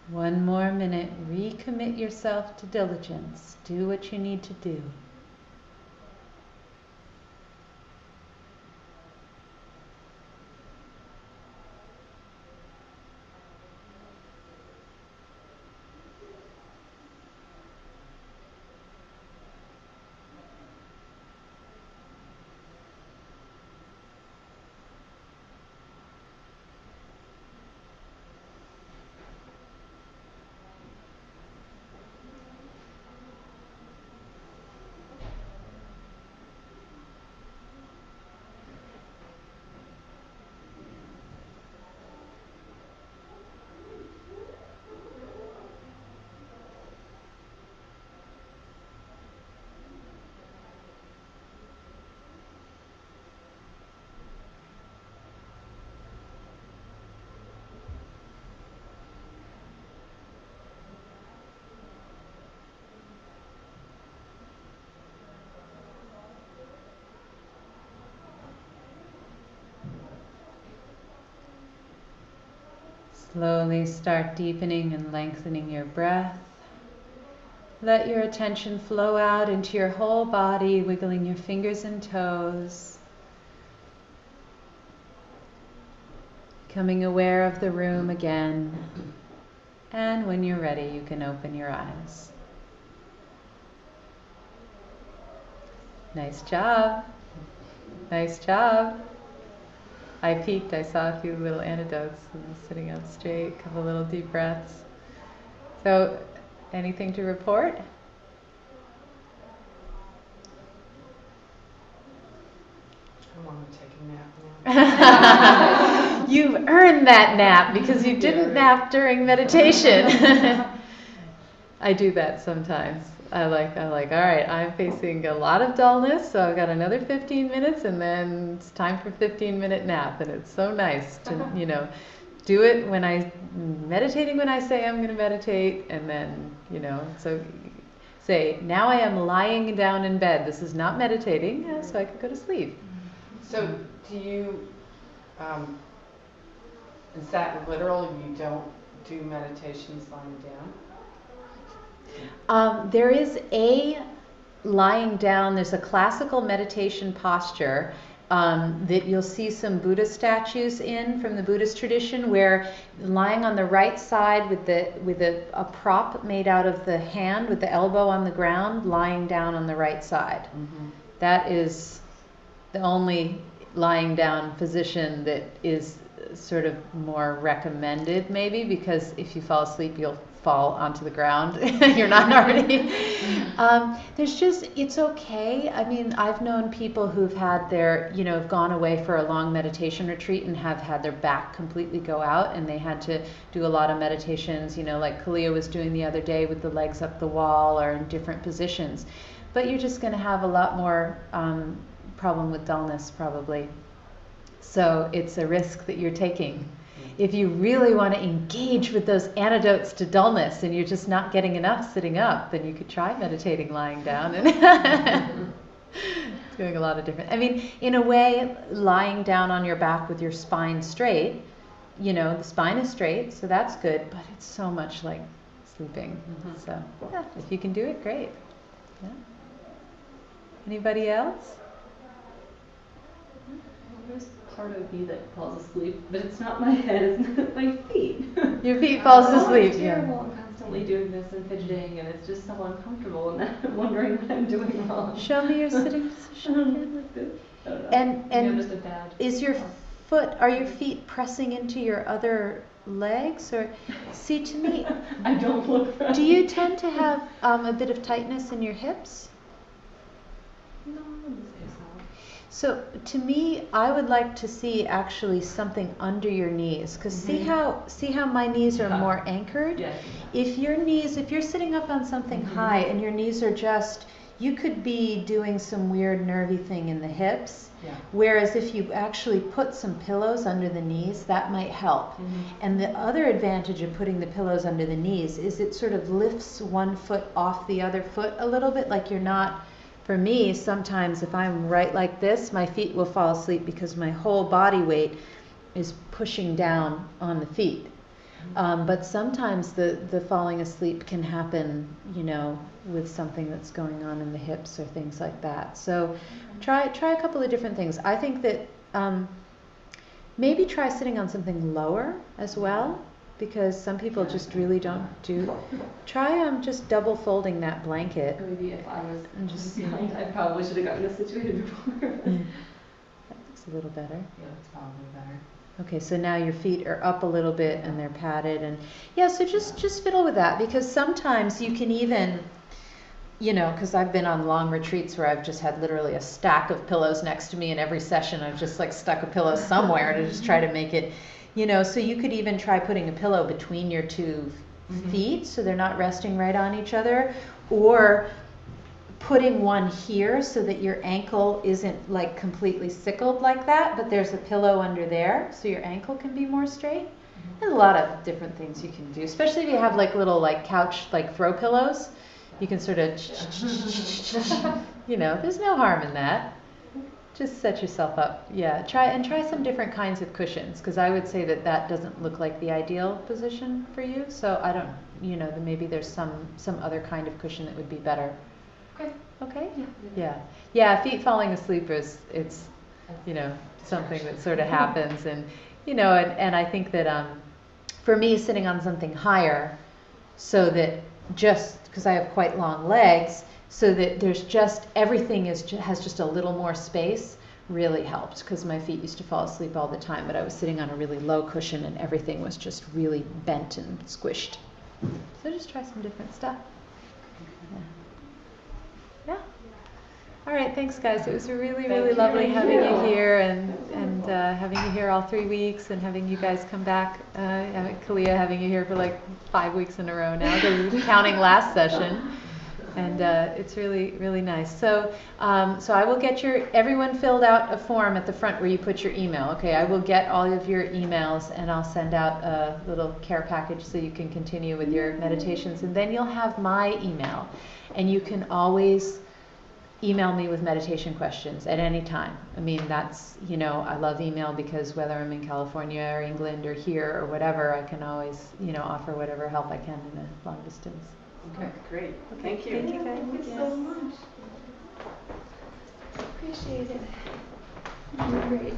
One more minute. Recommit yourself to diligence. Do what you need to do. Slowly start deepening and lengthening your breath. Let your attention flow out into your whole body, wiggling your fingers and toes. Becoming aware of the room again. And when you're ready, you can open your eyes. Nice job. Nice job. I peeked, I saw a few little antidotes, sitting up straight, a couple little deep breaths. So, anything to report? I want to take a nap now. You've earned that nap because you didn't nap during meditation. I do that sometimes. I like, all right, I'm facing a lot of dullness, so I've got another 15 minutes and then it's time for 15-minute nap. And it's so nice to, do it when meditating when I say I'm going to meditate, and then, so say, now I am lying down in bed. This is not meditating, so I could go to sleep. So do you, is that literal? You don't do meditations lying down? There is a lying down, there's a classical meditation posture that you'll see some Buddha statues in from the Buddhist tradition, where lying on the right side with a prop made out of the hand with the elbow on the ground, lying down on the right side. Mm-hmm. That is the only lying down position that is sort of more recommended, maybe, because if you fall asleep you'll fall onto the ground. You're not already. It's okay. I mean, I've known people who've had their, have gone away for a long meditation retreat and have had their back completely go out, and they had to do a lot of meditations, like Kalia was doing the other day with the legs up the wall or in different positions. But you're just going to have a lot more problem with dullness, probably. So it's a risk that you're taking. If you really want to engage with those antidotes to dullness and you're just not getting enough sitting up, then you could try meditating lying down and doing a lot of different. I mean, in a way, lying down on your back with your spine straight, the spine is straight, so that's good, but it's so much like sleeping. Mm-hmm. So yeah, if you can do it, great. Yeah. Anybody else? There's part of me that falls asleep, but it's not my head, it's my feet. Your feet falls asleep. It's terrible. I'm constantly doing this and fidgeting, and it's just so uncomfortable, and I'm wondering what I'm doing wrong. Show me your sitting position. Like this. I don't know. And I'm just a bad. Is your are your feet pressing into your other legs, or see, to me, I don't look right. Do you tend to have a bit of tightness in your hips? No, I wouldn't say so. So to me, I would like to see actually something under your knees, because see how my knees are more anchored? Yes. If you're sitting up on something high and your knees are just, you could be doing some weird nervy thing in the hips. Yeah. Whereas if you actually put some pillows under the knees, that might help. Mm-hmm. And the other advantage of putting the pillows under the knees is it sort of lifts one foot off the other foot a little bit, like you're not. For me, sometimes if I'm right like this, my feet will fall asleep because my whole body weight is pushing down on the feet. But sometimes the falling asleep can happen, with something that's going on in the hips or things like that. So try a couple of different things. I think that maybe try sitting on something lower as well, because some people just really don't do. Try just double folding that blanket. Maybe if I was And just- behind, I probably should have gotten this situated before. That looks a little better. Yeah, it's probably better. Okay, so now your feet are up a little bit and they're padded, and yeah, so just fiddle with that, because sometimes you can even, because I've been on long retreats where I've just had literally a stack of pillows next to me, and every session I've just like stuck a pillow somewhere to just try to make it, so you could even try putting a pillow between your two feet so they're not resting right on each other, or putting one here so that your ankle isn't like completely sickled like that, but there's a pillow under there so your ankle can be more straight. There's a lot of different things you can do, especially if you have like little like couch like throw pillows. You can sort of, there's no harm in that. Just set yourself up. Yeah, try some different kinds of cushions, because I would say that doesn't look like the ideal position for you. So I don't, maybe there's some other kind of cushion that would be better. Okay. Okay? Yeah, feet falling asleep it's something that sort of happens, and and I think that for me, sitting on something higher, so that just because I have quite long legs, so that there's just everything has just a little more space, really helped, because my feet used to fall asleep all the time, but I was sitting on a really low cushion and everything was just really bent and squished. So just try some different stuff. Yeah. All right, thanks guys. It was really, really lovely having you here, and having you here all 3 weeks, and having you guys come back. Kalia, having you here for like 5 weeks in a row now, counting last session, and it's really, really nice. So I will get everyone filled out a form at the front where you put your email. Okay, I will get all of your emails, and I'll send out a little care package so you can continue with your meditations, and then you'll have my email, and you can always email me with meditation questions at any time. I mean, that's, I love email, because whether I'm in California or England or here or whatever, I can always, offer whatever help I can in a long distance. Okay, great. Okay, Thank you. Thank you guys. Thank you so much. Appreciate it. You're great.